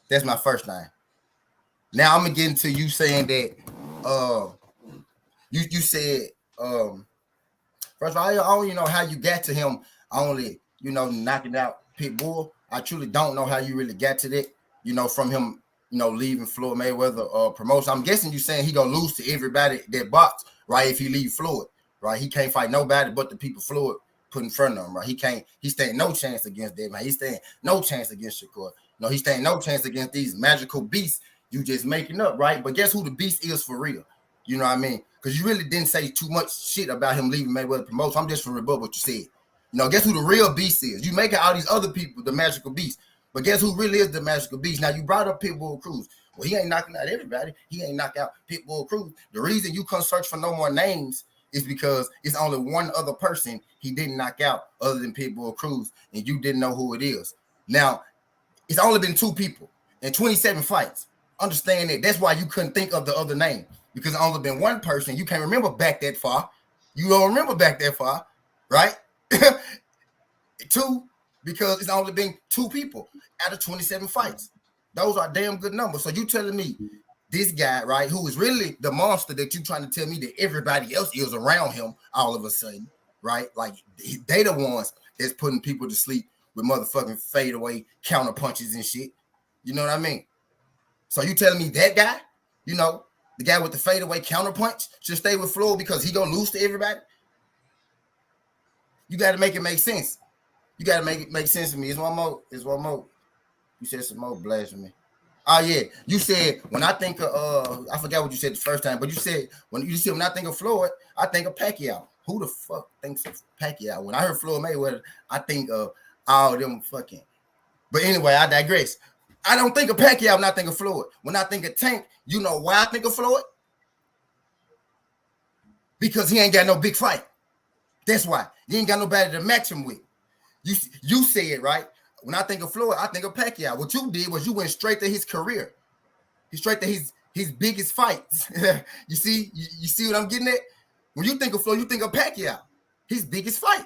That's my first line. Now I'm gonna get into you saying that you said first of all, I don't even know how you got to him only, knocking out Pitbull. I truly don't know how you really got to that, from him, leaving Floyd Mayweather promotion. I'm guessing you saying he gonna lose to everybody that box, right? If he leave Floyd, right? He can't fight nobody but the people Floyd put in front of him, right? He stand no chance against that, man. He stand no chance against Shakur. No, he stand no chance against these magical beasts you just making up, right? But guess who the beast is for real? You know what I mean? Because you really didn't say too much shit about him leaving Mayweather promotion. I'm just for rebut what you said. Guess who the real beast is? You making all these other people the magical beast. But guess who really is the magical beast? Now, you brought up Pitbull Cruz. Well, he ain't knocking out everybody. He ain't knocked out Pitbull Cruz. The reason you couldn't search for no more names is because it's only one other person he didn't knock out other than Pitbull Cruz, and you didn't know who it is. Now, it's only been 2 people in 27 fights. Understand that. That's why you couldn't think of the other name, because it's only been one person. You can't remember back that far. You don't remember back that far, right? 2, because it's only been 2 people out of 27 fights. Those are damn good numbers. So you telling me this guy, right, who is really the monster that you trying to tell me that everybody else is around him all of a sudden, right? Like they the ones that's putting people to sleep with motherfucking fadeaway counter punches and shit. You know what I mean? So you telling me that guy, the guy with the fadeaway counter punch should stay with Floyd because he gonna lose to everybody? You got to make it make sense. You got to make it make sense to me. It's one more. You said some more blasphemy. Oh yeah, you said when I think of I forgot what you said the first time, but you said when I think of Floyd, I think of Pacquiao. Who the fuck thinks of Pacquiao? When I heard Floyd Mayweather, I think of all them fucking. But anyway, I digress. I don't think of Pacquiao when I think of Floyd. When I think of Tank, you know why I think of Floyd? Because he ain't got no big fight. That's why. He ain't got nobody to match him with. You say it right. When I think of Floyd, I think of Pacquiao. What you did was you went straight to his career. Straight to his biggest fights. You see what I'm getting at? When you think of Floyd, you think of Pacquiao. His biggest fight.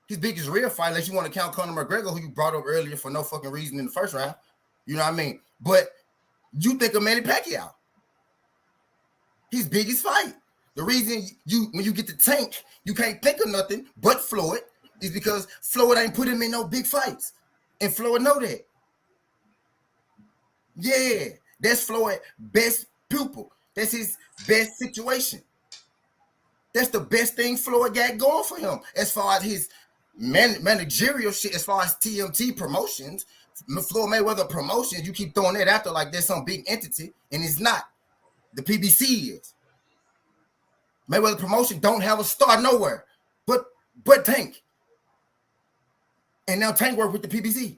His biggest real fight, unless you want to count Conor McGregor, who you brought up earlier for no fucking reason in the first round. You know what I mean? But you think of Manny Pacquiao. His biggest fight. The reason when you get the Tank, you can't think of nothing but Floyd is because Floyd ain't put him in no big fights. And Floyd know that. Yeah, that's Floyd's best pupil. That's his best situation. That's the best thing Floyd got going for him as far as his managerial shit, as far as TMT promotions, Floyd Mayweather promotions. You keep throwing that out there like there's some big entity, and it's not. The PBC is. Mayweather promotion don't have a star nowhere, but Tank. And now Tank work with the PBC.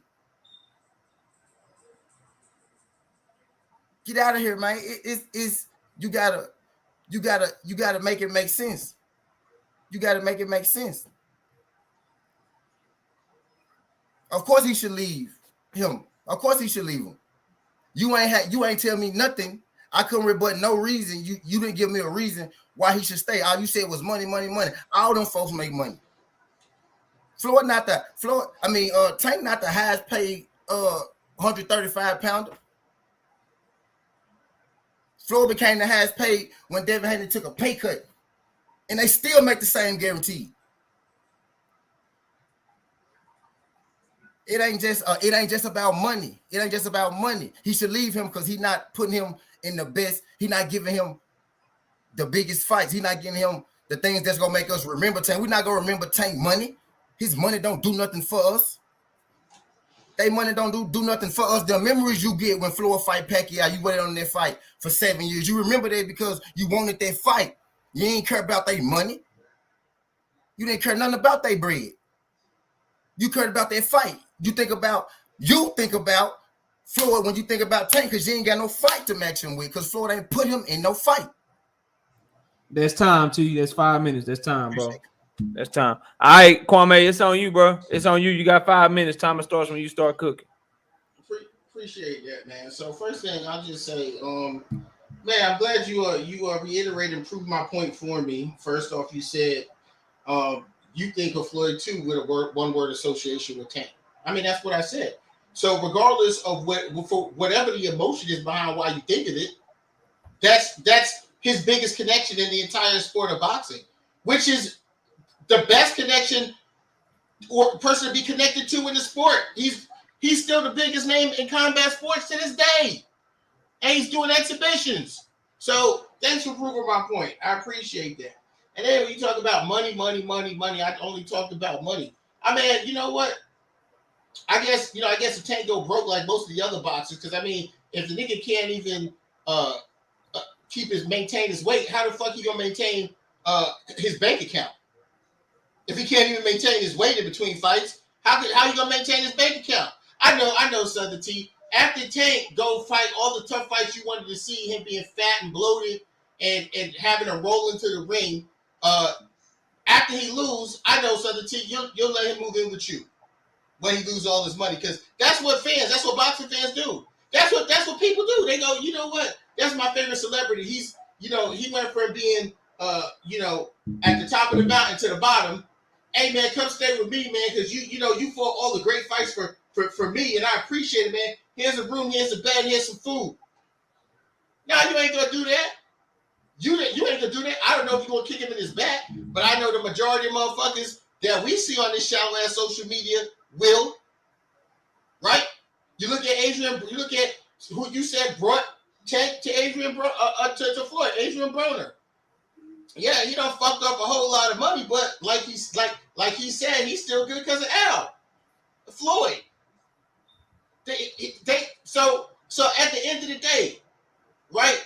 Get out of here, man. It's you gotta make it make sense. You gotta make it make sense. Of course he should leave him. Of course he should leave him. You ain't tell me nothing. I couldn't rebut no reason. You didn't give me a reason why he should stay. All you said was money, money, money. All them folks make money. Tank not the highest paid 135 pounder. Floyd became the highest paid when Devin Haney took a pay cut. And they still make the same guarantee. It ain't just about money. It ain't just about money. He should leave him because he's not putting him in the best. He's not giving him the biggest fights. He's not giving him the things that's gonna make us remember Tank. We're not gonna remember Tank money. His money don't do nothing for us. They money don't do nothing for us. The memories you get when Floyd fight Pacquiao, you waited on that fight for 7 years. You remember that because you wanted that fight. You ain't care about their money. You didn't care nothing about their bread. You cared about that fight. You think about Floyd when you think about Tank because you ain't got no fight to match him with because Floyd ain't put him in no fight. There's time to you. That's 5 minutes. That's time, bro. That's time. All right, Kwame, it's on you, bro. It's on you. You got 5 minutes. Timer starts when you start cooking. Appreciate that, man. So first thing I'll just say, man, I'm glad you reiterated and proved my point for me. First off, you said you think of Floyd too with a one word association with Tank. I mean, that's what I said. So regardless of whatever the emotion is behind why you think of it, that's his biggest connection in the entire sport of boxing, which is the best connection or person to be connected to in the sport. He's still the biggest name in combat sports to this day. And he's doing exhibitions. So thanks for proving my point. I appreciate that. And then when you talk about money, I only talked about money. I mean, you know what? I guess the Tank go broke like most of the other boxers. Because I mean, if the nigga can't even maintain his weight, how the fuck he gonna maintain his bank account? If he can't even maintain his weight in between fights, how you gonna maintain his bank account? I know, Southern T. After Tank go fight all the tough fights you wanted to see, him being fat and bloated and having to roll into the ring. After he lose, I know, Southern T. You'll let him move in with you when he lose all his money because that's what boxing fans do. That's what people do. They go, you know what? That's my favorite celebrity. He went from being at the top of the mountain to the bottom. Hey man, come stay with me, man, because you fought all the great fights for me, and I appreciate it, man. Here's a room, here's a bed, here's some food. Now you ain't gonna do that. You ain't gonna do that. I don't know if you're gonna kick him in his back, but I know the majority of motherfuckers that we see on this shallow ass social media will. Right? You look at Adrian. You look at who you said brought Tank to Adrian to Floyd, Adrian Broner. Yeah, he done fucked up a whole lot of money, but like he said, he's still good because of Al. Floyd. So at the end of the day, right?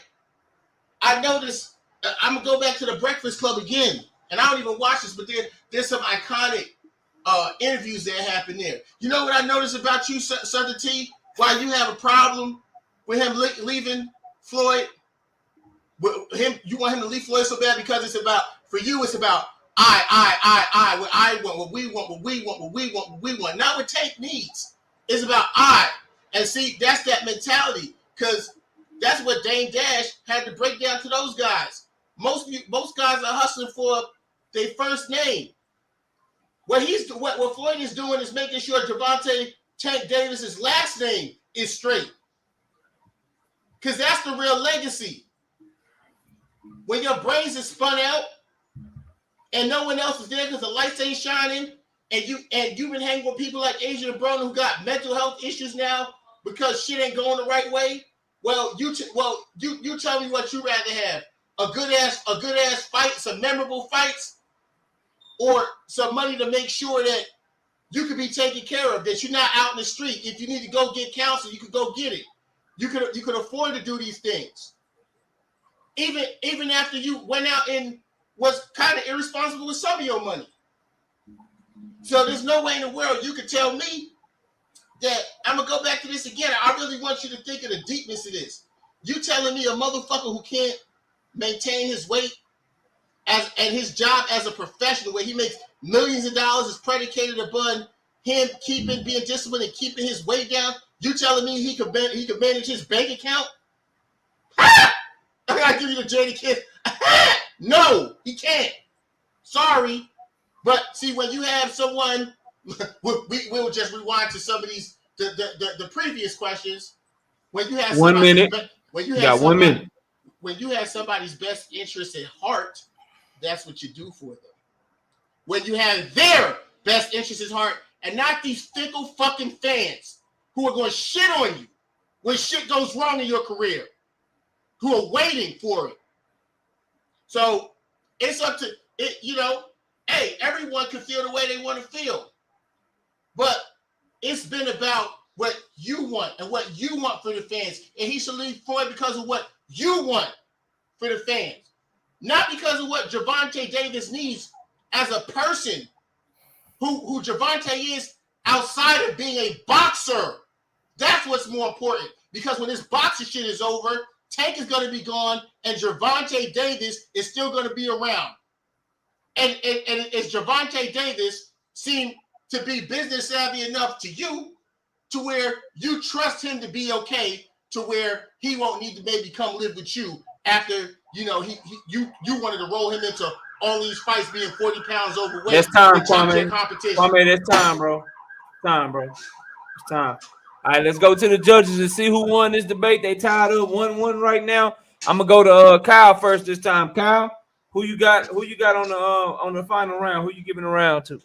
I noticed. I'm gonna go back to the Breakfast Club again, and I don't even watch this, but there's some iconic interviews that happen there. You know what I noticed about you, Southern T? Why you have a problem with him leaving Floyd? You want him to leave Floyd so bad because it's about, for you, it's about what I want, what we want. Not what Tank needs. It's about I. And see, that's that mentality, because that's what Dame Dash had to break down to those guys. Most guys are hustling for their first name. What Floyd is doing is making sure Gervonta Tank Davis's last name is straight. Because that's the real legacy. when your brains is spun out and no one else is there because the lights ain't shining, and you've been hanging with people like Adrian Broner who got mental health issues now because shit ain't going the right way. Well, you tell me what you rather have: a good ass fight, some memorable fights, or some money to make sure that you could be taken care of, that you're not out in the street. If you need to go get counsel, you could go get it. You could afford to do these things. Even after you went out and was kind of irresponsible with some of your money. So there's no way in the world you could tell me that, I'm going to go back to this again. I really want you to think of the deepness of this. You telling me a motherfucker who can't maintain his weight and his job as a professional, where he makes millions of dollars, is predicated upon him being disciplined and keeping his weight down. You telling me he could manage his bank account? I gotta give you the Jada Kiss. No, he can't. Sorry. But see, when you have someone, we'll just rewind to some of these the previous questions. When you have 1 minute, when you got 1 minute. When you have somebody's best interest at heart, that's what you do for them. When you have their best interest at heart, and not these fickle fucking fans who are going to shit on you when shit goes wrong in your career, who are waiting for it. So it's up to it, hey, everyone can feel the way they want to feel. But it's been about what you want and what you want for the fans. And he should leave Floyd because of what you want for the fans. Not because of what Gervonta Davis needs as a person, who Gervonta is outside of being a boxer. That's what's more important. Because when this boxing shit is over, Tank is going to be gone, and Gervonta Davis is still going to be around. And is Gervonta Davis seem to be business savvy enough to you to where you trust him to be okay, to where he won't need to maybe come live with you after you wanted to roll him into all these fights being 40 pounds overweight. That's time, Kwame. Kwame, that's time, bro. It's time. All right, let's go to the judges and see who won this debate. They tied up 1-1 right now. I'm gonna go to Kyle first this time. Kyle, who you got on the final round? Who you giving a round to?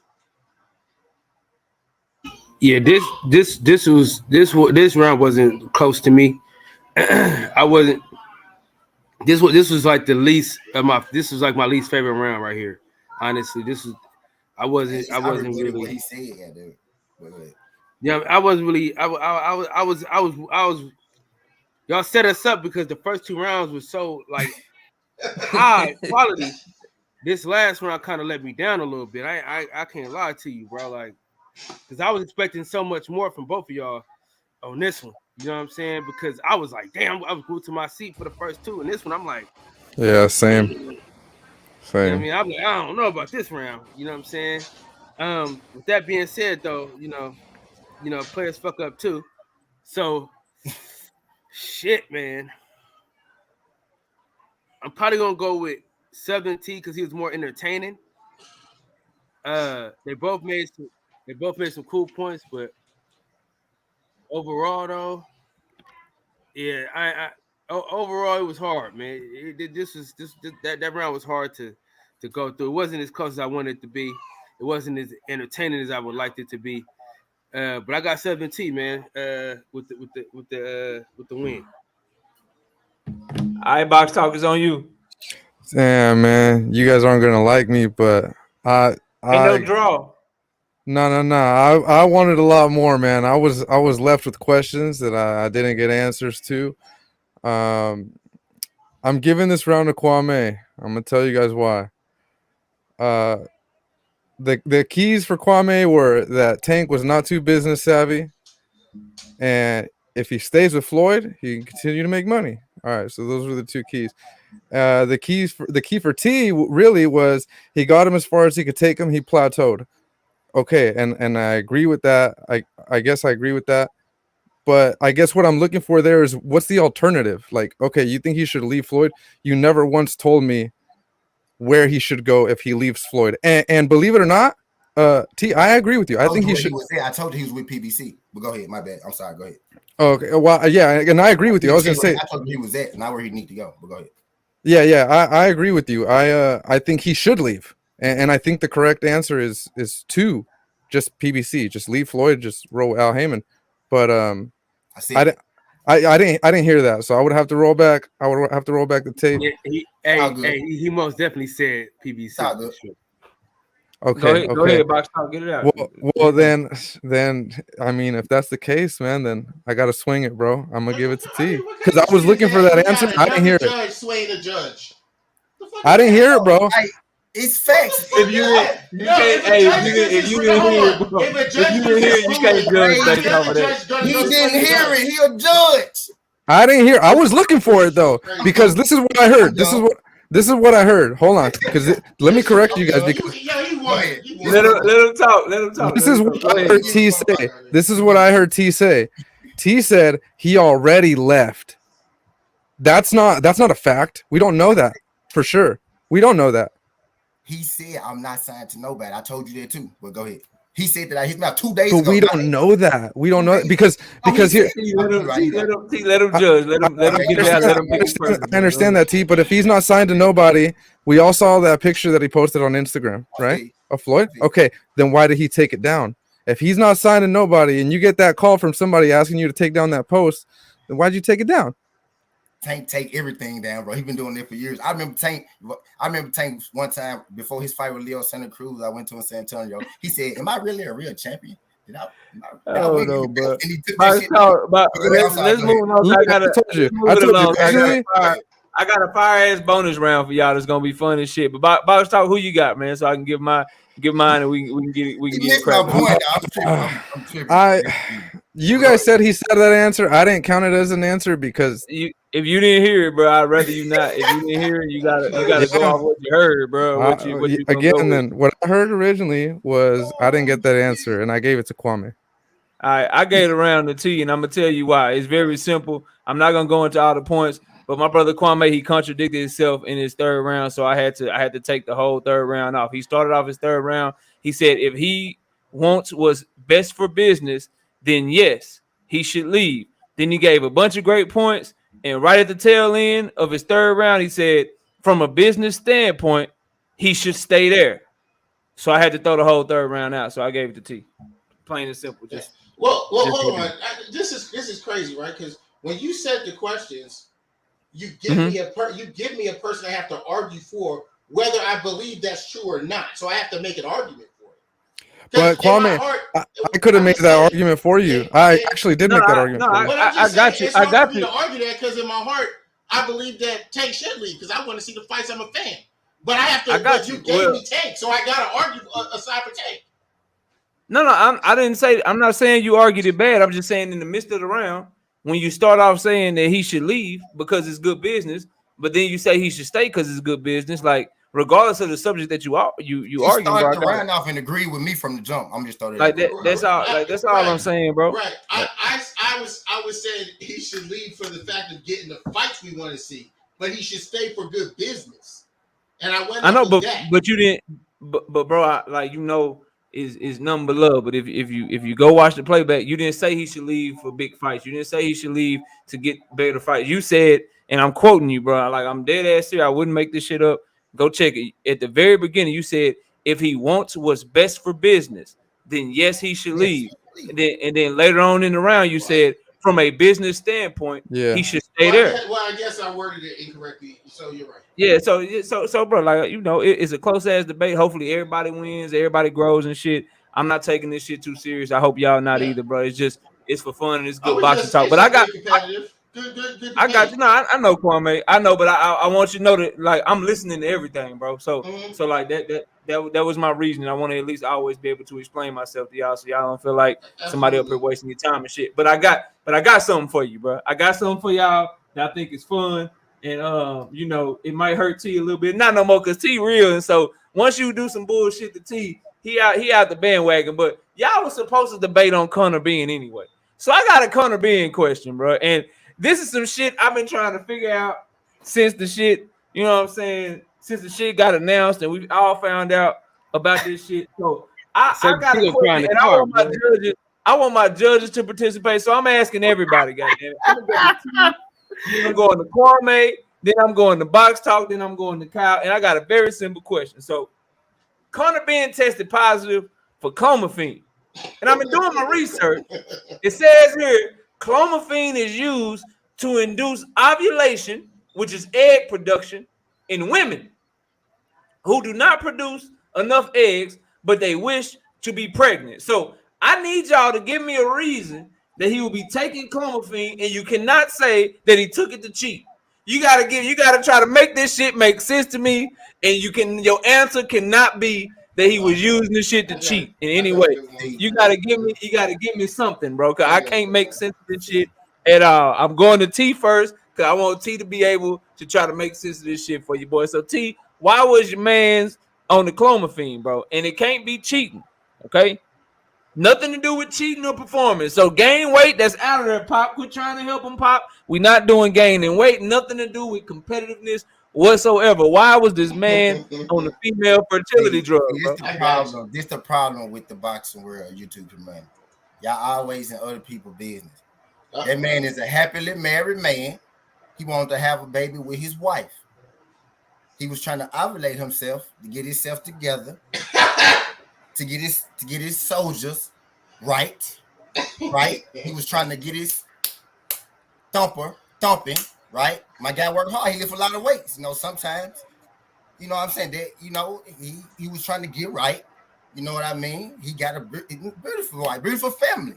Yeah, this round wasn't close to me. I wasn't. This was like the least of my. This was like my least favorite round right here. Honestly, I wasn't really what he said. Yeah, dude. Yeah, I wasn't really. I was. Y'all set us up because the first two rounds were so like high quality. This last round kind of let me down a little bit. I can't lie to you, bro. Like, because I was expecting so much more from both of y'all on this one. You know what I'm saying? Because I was like, damn, I was glued to my seat for the first two, and this one I'm like, yeah, same. You know what I mean, I'm like, I don't know about this round. You know what I'm saying? With that being said, though, you know, players fuck up too. So, shit, man. I'm probably gonna go with Southern T because he was more entertaining. They both made some cool points, but overall, though, yeah, overall it was hard, man. That round was hard to go through. It wasn't as close as I wanted it to be. It wasn't as entertaining as I would like it to be. But I got 7T, man. With the win. All right, Box Talk is on you. Damn, man, you guys aren't gonna like me, but Ain't no draw. No. I wanted a lot more, man. I was left with questions that I didn't get answers to. I'm giving this round to Kwame. I'm gonna tell you guys why. The keys for Kwame were that Tank was not too business savvy, and if he stays with Floyd, he can continue to make money. All right, so those were the two keys. The key for T really was he got him as far as he could take him. He plateaued. Okay, and I agree with that. I guess I agree with that. But I guess what I'm looking for there is what's the alternative? Like, okay, you think he should leave Floyd? You never once told me where he should go if he leaves Floyd. And believe it or not, T, I agree with you. I think he should. I told you he was with PBC. But go ahead. My bad. I'm sorry. Go ahead. Okay. Well, yeah, and I agree with you. I was gonna say I told him he was at, not where he need to go. But go ahead. I agree with you. I think he should leave, and I think the correct answer is to just PBC, just leave Floyd, just roll Al Heyman. But I didn't hear that, so I would have to roll back. I would have to roll back the tape. Yeah, he most definitely said PBC. Okay, Go ahead, Box Talk, get it out. Well, then, I mean, if that's the case, man, then I gotta swing it, bro. I'm gonna give it to T because I was looking for that answer. I didn't hear it. Swaying the judge. I didn't hear it, bro. It's facts. If you didn't hear it, bro. If you didn't hear it, you can't judge based off of that. He didn't hear it. He a judge. I didn't hear. I was looking for it though because this is what I heard. This is what I heard. Hold on, because let me correct you guys. Because let him talk. Let him talk. This is what I heard T say. This is what I heard T say. T said he already left. That's not a fact. We don't know that for sure. We don't know that. He said, "I'm not signed to nobody." I told you that too. But go ahead. He said that about 2 days ago. But we don't know that. We don't know that because here. Let him judge. Let him get it out. Let him pick his person. I understand that, T. But if he's not signed to nobody, we all saw that picture that he posted on Instagram, right? Of Floyd. Okay, then why did he take it down? If he's not signed to nobody, and you get that call from somebody asking you to take down that post, then why'd you take it down? Tank take everything down, bro. He's been doing it for years. I remember Tank one time before his fight with Leo Santa Cruz. I went to him in San Antonio. He said, "Am I really a real champion?" Oh no, but let's move on. I got a fire ass bonus round for y'all. That's gonna be fun as shit. But Box Talk, who you got, man? So I can give mine, and we can get it cracking. You guys said he said that answer. I didn't count it as an answer because if you didn't hear it, bro, I'd rather you not. If you didn't hear it, you gotta go off what you heard, bro. What you then what I heard originally was I didn't get that answer, and I gave it to Kwame. I gave it around to T, and I'm gonna tell you why. It's very simple. I'm not gonna go into all the points, but my brother Kwame, he contradicted himself in his third round, so I had to take the whole third round off. He started off his third round. He said if he wants what's best for business, then yes, he should leave. Then he gave a bunch of great points, and right at the tail end of his third round, he said from a business standpoint, he should stay there. So I had to throw the whole third round out. So I gave it to T. Plain and simple. Hold on. This is crazy, right? Because when you set the questions, you give me a person I have to argue for whether I believe that's true or not. So I have to make an argument for it. But Kwame, I could have made that argument for you. I actually did make that argument. I got you. I got you. To argue that because in my heart, I believe that Tank should leave because I want to see the fights. I'm a fan, but I have to. But you gave me Tank, so I got to argue aside for Tank. No, I didn't say. I'm not saying you argued it bad. I'm just saying in the midst of the round, when you start off saying that he should leave because it's good business, but then you say he should stay because it's good business, like. Regardless of the subject that you argue about, to round off and agree with me from the jump. I'm just throwing like that. That's all. That's all I'm saying, bro. Right. I was saying he should leave for the fact of getting the fights we want to see, but he should stay for good business. And I know, but you didn't. But bro, is nothing but love. But if you go watch the playback, you didn't say he should leave for big fights. You didn't say he should leave to get better fights. You said, and I'm quoting you, bro. Like I'm dead ass serious. I wouldn't make this shit up. Go check it. At the very beginning, you said if he wants what's best for business, then yes, he should leave. And then later on in the round, you said from a business standpoint, he should stay there. I guess I worded it incorrectly. So you're right. Yeah. So, bro, like it's a close ass debate. Hopefully, everybody wins, everybody grows and shit. I'm not taking this shit too serious. I hope y'all not either, bro. It's for fun and it's good boxing talk. But I got. Good I got you. No, I know Kwame. I know, but I want you to know that like I'm listening to everything, bro. So like that was my reason. I want to at least always be able to explain myself to y'all, so y'all don't feel like somebody up here wasting your time and shit. But I got something for you, bro. I got something for y'all that I think is fun, and it might hurt T a little bit. Not no more because T real, and so once you do some bullshit to T, he out the bandwagon. But y'all was supposed to debate on Conor Benn anyway. So I got a Conor Benn question, bro, and this is some shit I've been trying to figure out since the shit, you know what I'm saying, since the shit got announced and we all found out about this shit. So I got a question, and I want my judges to participate. So I'm asking everybody, goddamn it. I'm going to Kwame, then I'm going to box talk, then I'm going to Kyle, and I got a very simple question. So, Conor Benn tested positive for clomiphene, and I've been doing my research. It says here, clomiphene is used to induce ovulation, which is egg production, in women who do not produce enough eggs, but they wish to be pregnant. So I need y'all to give me a reason that he will be taking clomiphene, and you cannot say that he took it to cheat. You gotta try to make this shit make sense to me, and your answer cannot be that he was using this shit to cheat in any way. You gotta give me something, bro. Cause I can't make sense of this shit at all. I'm going to T first, cause I want T to be able to try to make sense of this shit for you, boy. So T, why was your man's on the clomiphene, bro? And it can't be cheating, okay? Nothing to do with cheating or performance. So gain weight, that's out of there, Pop. Quit trying to help him, Pop. We're not doing gaining weight. Nothing to do with competitiveness whatsoever. Why was this man on the female fertility drug, bro? This the problem with the boxing world, YouTube community. Y'all always in other people's business. That man is a happily married man. He wanted to have a baby with his wife. He was trying to ovulate himself to get himself together, to get his soldiers right. He was trying to get his thumping, right? My guy worked hard. He lift a lot of weights. You know, sometimes, you know what I'm saying? That, you know, he was trying to get right. You know what I mean? He got a beautiful wife, beautiful family.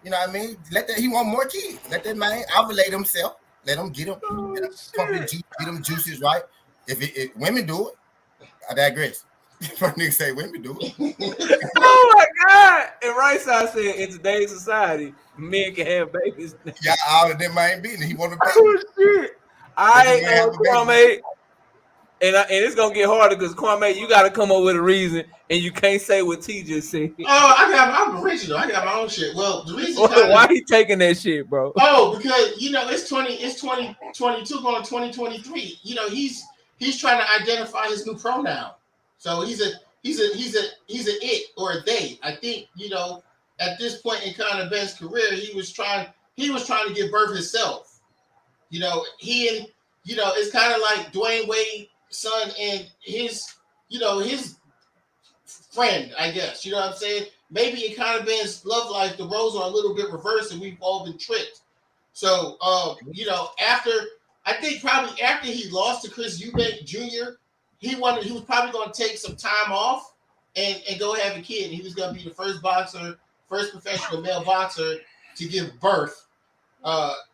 You know what I mean? He want more kids. Let that man ovulate himself. Let him get him juices right. If women do it, I digress. First nigga say women do it. Oh my God! And Right Side said, in today's society, men can have babies. Yeah, all of them ain't beating. He want to baby. Oh shit! Kwame, and it's gonna get harder because Kwame, you got to come up with a reason, and you can't say what T just said. Oh, I'm original. I got my own shit. Well, the reason why he taking that shit, bro? Oh, because you know it's 2022 going to 2023. You know he's trying to identify his new pronoun. So he's a it or a they. I think, you know, at this point in Conor Benn's career, he was trying to give birth himself. You know, it's kind of like Dwayne Wade's son and his friend, I guess. You know what I'm saying? Maybe in Conor Benn's love life, the roles are a little bit reversed and we've all been tricked. So, you know, probably after he lost to Chris Eubank Jr., he was probably going to take some time off and go have a kid. He was going to be the first professional male boxer to give birth,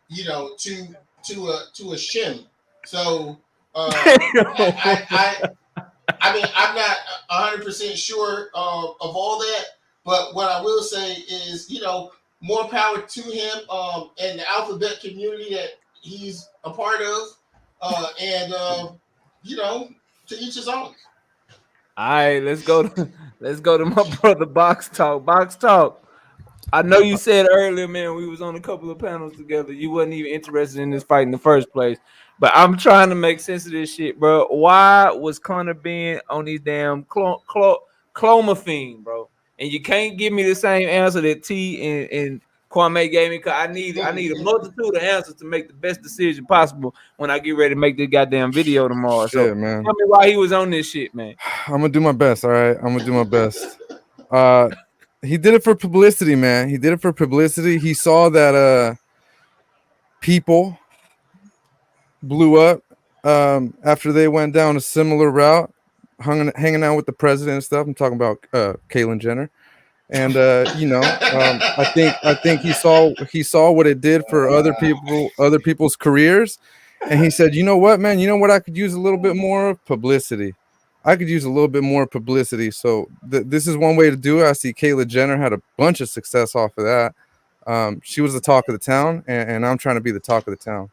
you know, to a shim. So, I mean, I'm not 100% sure of all that, but what I will say is, you know, more power to him and the alphabet community that he's a part of, and you know, to each his own. All right, let's go to my brother Box Talk. Box Talk. I know you said earlier, man, we was on a couple of panels together. You wasn't even interested in this fight in the first place. But I'm trying to make sense of this shit, bro. Why was Conor Benn on these damn clomiphene, bro? And you can't give me the same answer that T and Kwame gave me, because I need a multitude of answers to make the best decision possible when I get ready to make this goddamn video tomorrow. So shit, man. Tell me why he was on this shit, man. I'm gonna do my best, all right? I'm gonna do my best. He did it for publicity, man. He did it for publicity. He saw that people blew up after they went down a similar route, hanging out with the president and stuff. I'm talking about Caitlyn Jenner. And you know, I think he saw what it did for other people's careers, and he said, you know what, man, you know what, I could use a little bit more of publicity. I could use a little bit more publicity. So this is one way to do it. I see Caitlyn Jenner had a bunch of success off of that. She was the talk of the town, and I'm trying to be the talk of the town.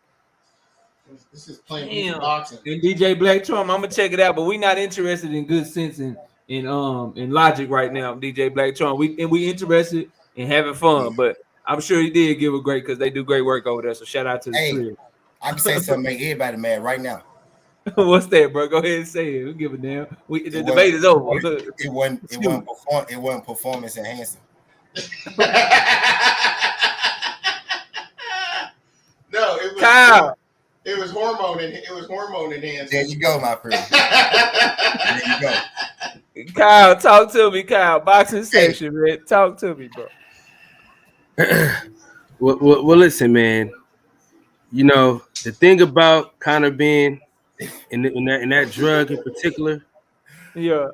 This is playing boxing. And DJ Black Trump, I'm gonna check it out, but we're not interested in good sense in logic right now, DJ Black Trump. We interested in having fun, but I'm sure he did give a great, because they do great work over there. So shout out to the trio. I can say something make everybody mad right now. What's that, bro? Go ahead and say it. We give a damn. The debate is over. It wasn't performance enhancing. No, it was Kyle. It was hormone enhanced. There you go, my friend. There you go. Kyle, talk to me, Kyle. Boxing section, man. Talk to me, bro. Well, listen, man. You know, the thing about Conor Benn in that drug in particular Yeah.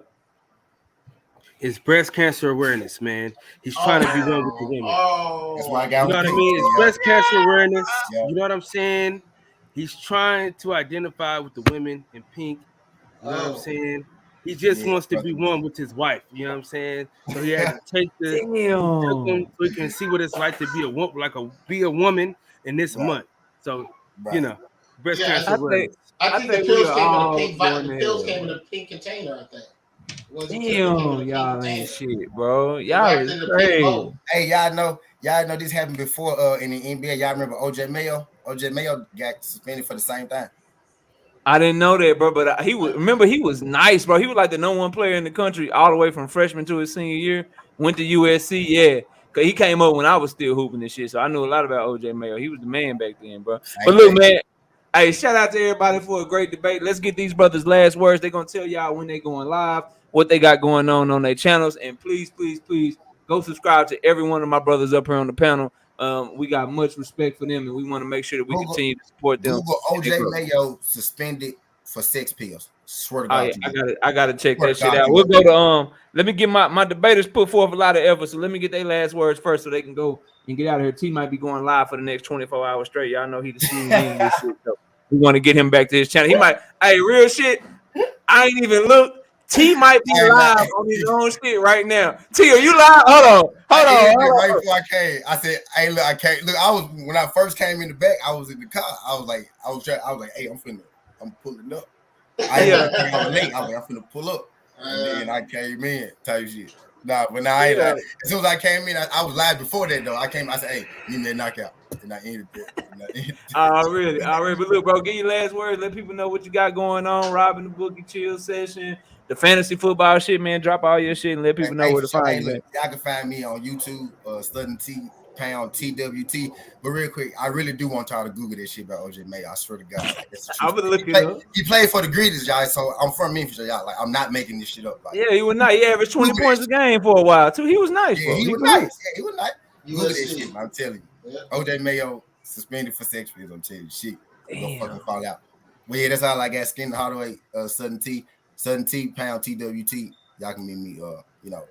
is breast cancer awareness, man. He's trying to be one with the women. That's why I got You know what I mean? It's breast cancer awareness. You know what I'm saying? He's trying to identify with the women in pink. You know what I'm saying? He just wants to be one with his wife. You know what I'm saying? So he had to take him so he can see what it's like to be a woman in this month. So you know, breast cancer awareness. I think the pills came in a pink. The pills came in a pink container. I think. Damn, y'all ain't shit, bro. Y'all is crazy. Hey, y'all know this happened before in the NBA. Y'all remember OJ Mayo? OJ Mayo got suspended for the same thing. I didn't know that, bro. But he was nice, bro. He was like the #1 player in the country all the way from freshman to his senior year. Went to USC, yeah. Cause he came up when I was still hooping and shit. So I knew a lot about OJ Mayo. He was the man back then, bro. But look, man. Hey, shout out to everybody for a great debate. Let's get these brothers' last words. They're gonna tell y'all when they going live, what they got going on their channels, and please, please, please go subscribe to every one of my brothers up here on the panel. We got much respect for them, and we want to make sure that we continue to support them. Google OJ Mayo suspended for sex pills. Swear to God, I gotta check that shit out. We'll go to let me get my debaters put forth a lot of effort, so let me get their last words first, so they can go and get out of here. T might be going live for the next 24 hours straight. Y'all know he the smooth in this shit, so we want to get him back to his channel. He might, hey, real shit. I ain't even look. T might be live on his own shit right now. T, are you live? Hold on. Right before I came, I said, "Hey, look, I can't look." When I first came in the back, I was in the car. I was like, "Hey, I'm pulling up." I was late. I was like, "I'm finna pull up," and then I came in. Type shit. Nah, but now I ain't. As soon as I came in, I was live before that though. I said, "Hey, give me a knockout," and I ended it. Already. But look, bro, get your last words. Let people know what you got going on. Robbing the bookie chill session. The fantasy football shit, man. Drop all your shit and let people know where to find you. Y'all can find me on YouTube, Sudden T Pound TWT. But real quick, I really do want y'all to Google this shit about OJ Mayo. I swear to God, I was looking up. He played for the Greeters, y'all. So I'm from Memphis, y'all. Like I'm not making this shit up. Like, yeah, he was nice. He averaged 20 points a game for a while too. He was nice. Yeah, he was nice. Yeah, he was nice. Google this shit, man, I'm telling you. Yeah. OJ Mayo suspended for sex pills. I'm telling you, shit. Don't fucking fall out. Well, yeah, that's all I got. Skin Hardaway, Sudden T Pound TWT. Y'all can meet me, you know.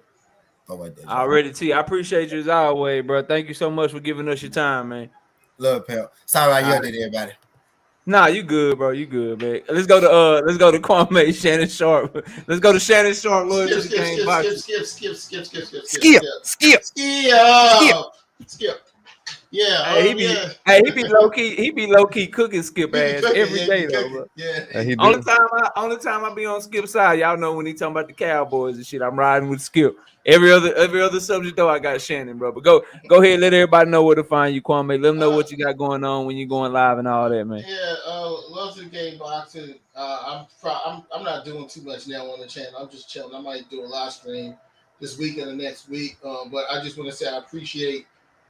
Already, T. I appreciate you as always, bro. Thank you so much for giving us your time, man. Love, pal. Sorry I yelled at everybody. Nah, you good, bro. You good, man. Let's go to Kwame, Shannon Sharp. Let's go to Shannon Sharp. Skip. Yeah, he be low key cooking Skip ass every day though, bro. Yeah. Only time I be on Skip's side, y'all know when he talking about the Cowboys and shit. I'm riding with Skip. Every other subject though, I got Shannon, bro. But go ahead, let everybody know where to find you, Kwame. Let them know what you got going on when you're going live and all that, man. Yeah, love to the game boxing. I'm not doing too much now on the channel. I'm just chilling. I might do a live stream this week and the next week. But I just want to say I appreciate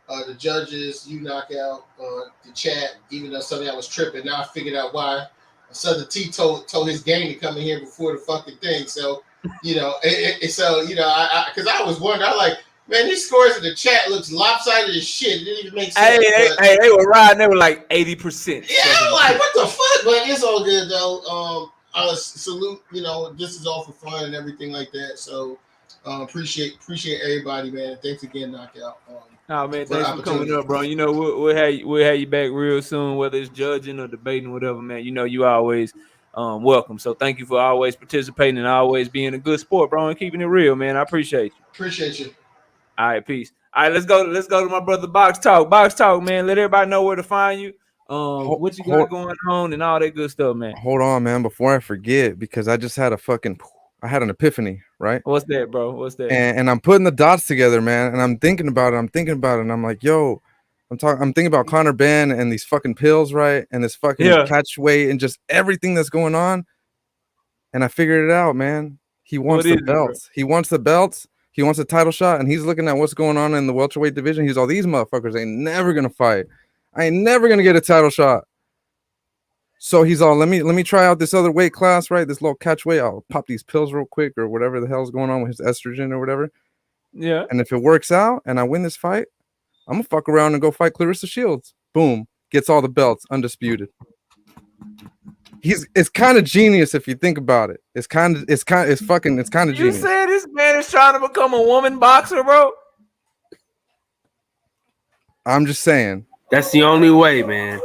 the judges, you knockout, the chat, even though something I was tripping. Now I figured out why Southern T told his gang to come in here before the fucking thing. So, you know, because I was wondering, I'm like, man, these scores in the chat looks lopsided as shit. It didn't even make sense. Hey, they were riding. They were like 80%. Yeah, I'm like, what the fuck? But it's all good though. Salute. You know, this is all for fun and everything like that. So, appreciate everybody, man. Thanks again, knockout. Oh man, thanks for coming up, bro. You know, we'll have you back real soon, whether it's judging or debating, whatever, man. You know, you always welcome. So thank you for always participating and always being a good sport, bro, and keeping it real, man. I appreciate you. Appreciate you. All right, peace. All right, let's go to my brother Box Talk. Box Talk, man. Let everybody know where to find you. What you got going on and all that good stuff, man. Hold on, man, before I forget, because I just had I had an epiphany, right? What's that, bro? What's that? And I'm putting the dots together, man, and I'm thinking about it, and I'm like, yo, I'm thinking about Conor Benn and these fucking pills, right? And this fucking catch weight and just everything that's going on. And I figured it out, man. He wants the belts. He wants the belts. He wants a title shot, and he's looking at what's going on in the welterweight division. He's all, these motherfuckers ain't never gonna fight. I ain't never gonna get a title shot. So he's all, let me try out this other weight class, right? This little catch weight. I'll pop these pills real quick or whatever the hell's going on with his estrogen or whatever. Yeah. And if it works out and I win this fight, I'm gonna fuck around and go fight Clarissa Shields. Boom. Gets all the belts, undisputed. It's kind of genius if you think about it. It's kind of genius. You said this man is trying to become a woman boxer, bro? I'm just saying. That's the only way, man.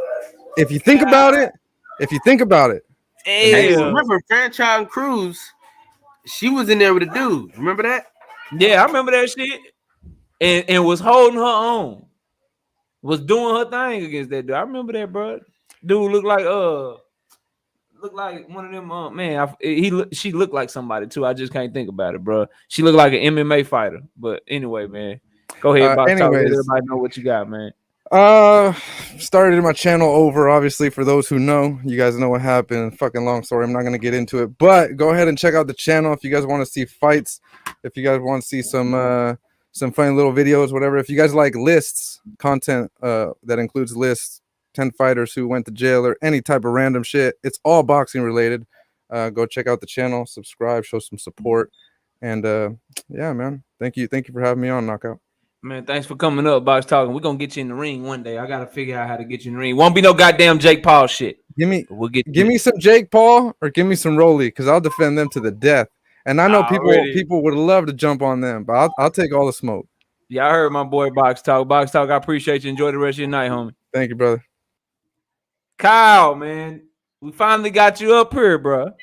If you think about it, Hey, remember Franchise Cruz? She was in there with a dude. Remember that? Yeah, I remember that shit. And was holding her own. Was doing her thing against that dude. I remember that, bro. Dude looked like one of them. Man, she looked like somebody too. I just can't think about it, bro. She looked like an MMA fighter. But anyway, man, go ahead, box talk. Let everybody know what you got, man. Started my channel over, obviously, for those who know. You guys know what happened. Fucking long story. I'm not gonna get into it, but go ahead and check out the channel if you guys want to see fights. If you guys want to see some funny little videos, whatever. If you guys like lists, content that includes lists, 10 fighters who went to jail or any type of random shit, it's all boxing related. Go check out the channel, subscribe, show some support, and yeah, man. Thank you for having me on, Knockout. Man, thanks for coming up, Box Talking. We're gonna get you in the ring one day. I gotta figure out how to get you in the ring. Won't be no goddamn Jake Paul shit. Give me some Jake Paul or give me some Rolly, because I'll defend them to the death. And I know people would love to jump on them, but I'll take all the smoke. Yeah, I heard my boy Box Talk. Box Talk, I appreciate you. Enjoy the rest of your night, homie. Thank you, brother. Kyle, man, we finally got you up here, bro.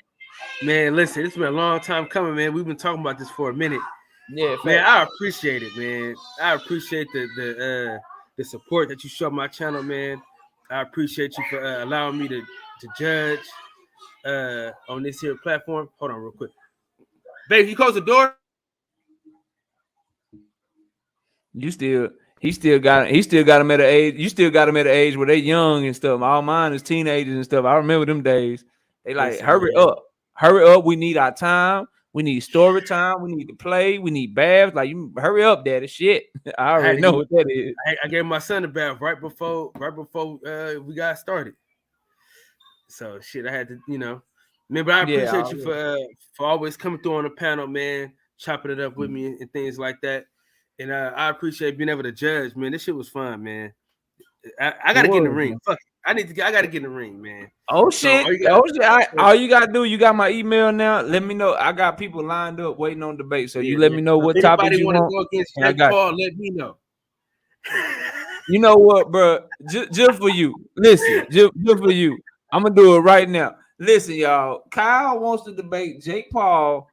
Man, listen, it's been a long time coming, man. We've been talking about this for a minute. Yeah, man, I appreciate it, man. I appreciate the support that you show my channel, man. I appreciate you for allowing me to judge on this here platform. Hold on real quick. Babe, you close the door? He still got him at an age. You still got him at an age where they young and stuff. All mine is teenagers and stuff. I remember them days. They like, hurry up. We need our time. We need story time. We need to play. We need baths. Like, you hurry up, daddy. Shit. I already know what that is. I gave my son a bath right before we got started. So shit, I had to, Remember, I appreciate you for always coming through on the panel, man, chopping it up with me and things like that. And I appreciate being able to judge, man. This shit was fun, man. I gotta get in the ring. Fuck it. I gotta get in the ring, man. Oh shit! All you gotta do, you got my email now. Let me know. I got people lined up waiting on debate. So you let me know what topics you want. Go against Jake Paul, let me know. You know what, bro? Just for you. Listen, just for you. I'm gonna do it right now. Listen, y'all. Kyle wants to debate Jake Paul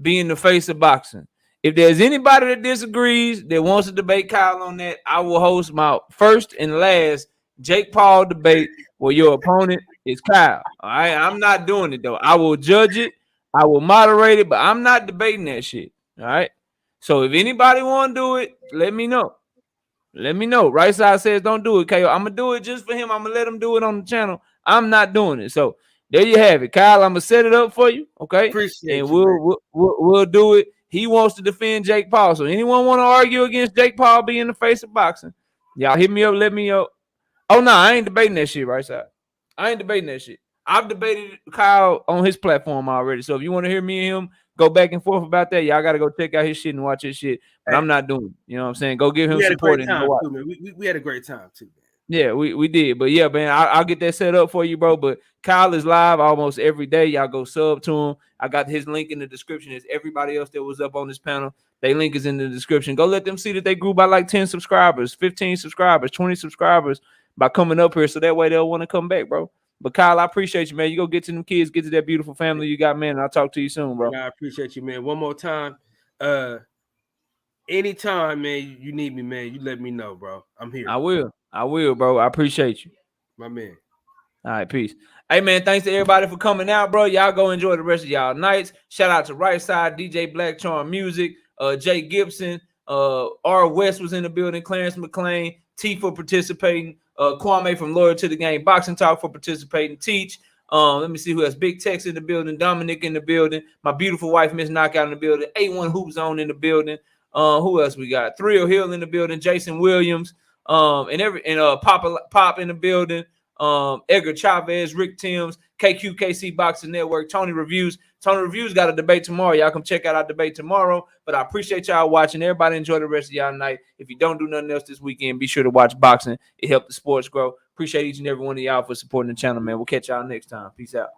being the face of boxing. If there's anybody that disagrees that wants to debate Kyle on that, I will host my first and last Jake Paul debate where your opponent is Kyle. All right, I'm not doing it though. I will judge it, I will moderate it, but I'm not debating that shit. All right. So if anybody want to do it, let me know. Let me know. Right side says don't do it, KO. I'm gonna do it just for him. I'm gonna let him do it on the channel. I'm not doing it. So there you have it, Kyle. I'm gonna set it up for you, okay? Appreciate and you, we'll do it. He wants to defend Jake Paul. So anyone want to argue against Jake Paul being the face of boxing? Y'all hit me up. Let me know. Oh no, I ain't debating that shit, right side. I ain't debating that shit. I've debated Kyle on his platform already. So if you want to hear me and him go back and forth about that, y'all gotta go check out his shit and watch his shit. But I'm not doing it. You know what I'm saying? Go give him support and go watch. Too, man. We had a great time too, man. Yeah, we did. But yeah, man, I'll get that set up for you, bro. But Kyle is live almost every day. Y'all go sub to him. I got his link in the description. As everybody else that was up on this panel, their link is in the description. Go let them see that they grew by like 10 subscribers, 15 subscribers, 20 subscribers by coming up here. So that way they'll want to come back, bro. But Kyle, I appreciate you, man. You go get to them kids, get to that beautiful family you got, man. And I'll talk to you soon, bro. I appreciate you, man. One more time. Anytime, man, you need me, man, you let me know, bro. I'm here. I will, bro. I appreciate you. My man. All right, peace. Hey, man, thanks to everybody for coming out, bro. Y'all go enjoy the rest of y'all nights. Shout out to Right Side, DJ Black Charm Music, Jay Gibson, R. West was in the building, Clarence McClain, T for participating, Kwame from Lawyer to the Game, Boxing Talk for participating, Teach. Let me see who else. Big Tex in the building, Dominic in the building, my beautiful wife, Miss Knockout in the building, A1 Hoop Zone in the building. Who else we got? Thrill Hill in the building, Jason Williams, and Pop in the building. Edgar Chavez, Rick Timms, KQKC Boxing Network, Tony Reviews. Tony Reviews got a debate tomorrow. Y'all come check out our debate tomorrow. But I appreciate y'all watching. Everybody enjoy the rest of y'all night. If you don't do nothing else this weekend, be sure to watch boxing. It helped the sports grow. Appreciate each and every one of y'all for supporting the channel, man. We'll catch y'all next time. Peace out.